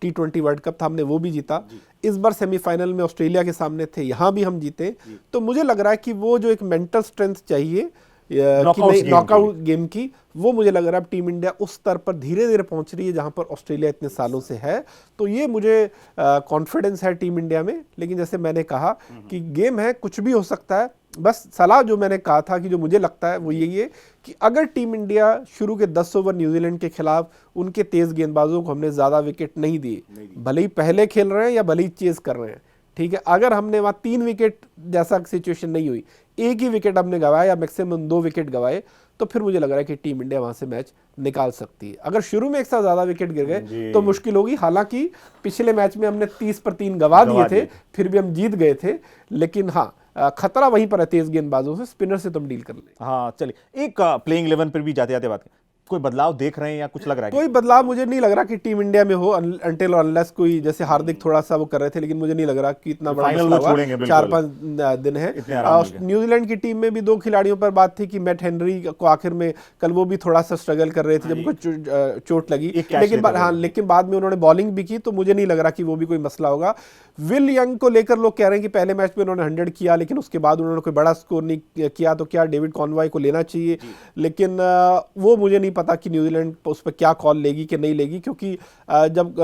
T20 वर्ल्ड कप था, हमने वो भी जीता। इस बार सेमीफाइनल में ऑस्ट्रेलिया के सामने थे, यहाँ भी हम जीते। तो मुझे लग रहा है कि वो जो एक मेंटल स्ट्रेंथ चाहिए नॉकआउट गेम की, वो मुझे लग रहा है टीम इंडिया उस स्तर पर धीरे धीरे पहुंच रही है जहां पर ऑस्ट्रेलिया इतने सालों से है। तो ये मुझे कॉन्फिडेंस है टीम इंडिया में। लेकिन जैसे मैंने कहा कि गेम है, कुछ भी हो सकता है। बस सलाह जो मैंने कहा था कि जो मुझे लगता है वो यही है कि अगर टीम इंडिया शुरू के 10 ओवर न्यूजीलैंड के खिलाफ उनके तेज गेंदबाजों को हमने ज्यादा विकेट नहीं दिए, भले ही पहले खेल रहे हैं या भले ही चेज कर रहे हैं, ठीक है, अगर हमने वहां 3 विकेट जैसा सिचुएशन नहीं हुई, एक ही विकेट हमने गवाया या मैक्सिमम 2 विकेट गवाए, तो फिर मुझे लग रहा है कि टीम इंडिया वहां से मैच निकाल सकती है। अगर शुरू में एक साथ ज्यादा विकेट गिर गए तो मुश्किल होगी। हालांकि पिछले मैच में हमने 30 पर 3 गवा दिए थे, फिर भी हम जीत गए थे। लेकिन हाँ, खतरा वहीं पर है तेज गेंदबाजों से, स्पिनर से तुम डील कर ले। हाँ, चलिए एक प्लेइंग 11 पर भी जाते जाते बात करें। कोई बदलाव देख रहे हैं या कुछ लग रहा है? कोई बदलाव मुझे नहीं लग रहा कि टीम इंडिया में हो, अनटिल और अनलेस कोई, जैसे हार्दिक थोड़ा सा वो कर रहे थे, लेकिन मुझे नहीं लग रहा कि इतना बड़ा मसला हुआ। 4-5 दिन है। न्यूजीलैंड की टीम में भी 2 खिलाड़ियों पर बात थी कि मैट हेनरी को आखिर में कल वो भी थोड़ा सा स्ट्रगल कर रहे थे जब उनको चोट लगी। लेकिन बाद में उन्होंने बॉलिंग भी की, तो मुझे नहीं लग रहा कि वो भी कोई मसला होगा। विल यंग को लेकर लोग कह रहे हैं कि पहले मैच में उन्होंने 100 किया, लेकिन उसके बाद उन्होंने कोई बड़ा स्कोर नहीं किया, तो क्या डेविड कॉनवॉय को लेना चाहिए? लेकिन वो मुझे नहीं पता कि न्यूजीलैंड उस पर क्या कॉल लेगी कि नहीं लेगी, क्योंकि जब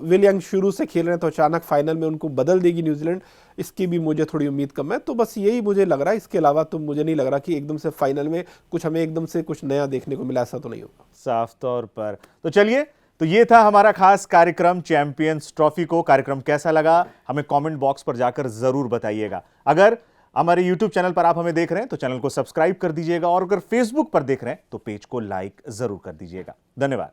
विल यंग शुरू से खेल रहे हैं तो अचानक फाइनल में उनको बदल देगी न्यूजीलैंड, इसकी भी मुझे थोड़ी उम्मीद कम है। तो बस यही मुझे लग रहा है, इसके अलावा तो मुझे नहीं लग रहा कि एकदम से फाइनल में कुछ हमें एकदम से कुछ नया देखने को मिला, ऐसा तो नहीं होगा साफ तौर पर। तो चलिए, तो ये था हमारा खास कार्यक्रम चैंपियंस ट्रॉफी को। कार्यक्रम कैसा लगा हमें कमेंट बॉक्स पर जाकर जरूर बताइएगा। अगर हमारे YouTube चैनल पर आप हमें देख रहे हैं तो चैनल को सब्सक्राइब कर दीजिएगा, और अगर Facebook पर देख रहे हैं तो पेज को लाइक जरूर कर दीजिएगा। धन्यवाद।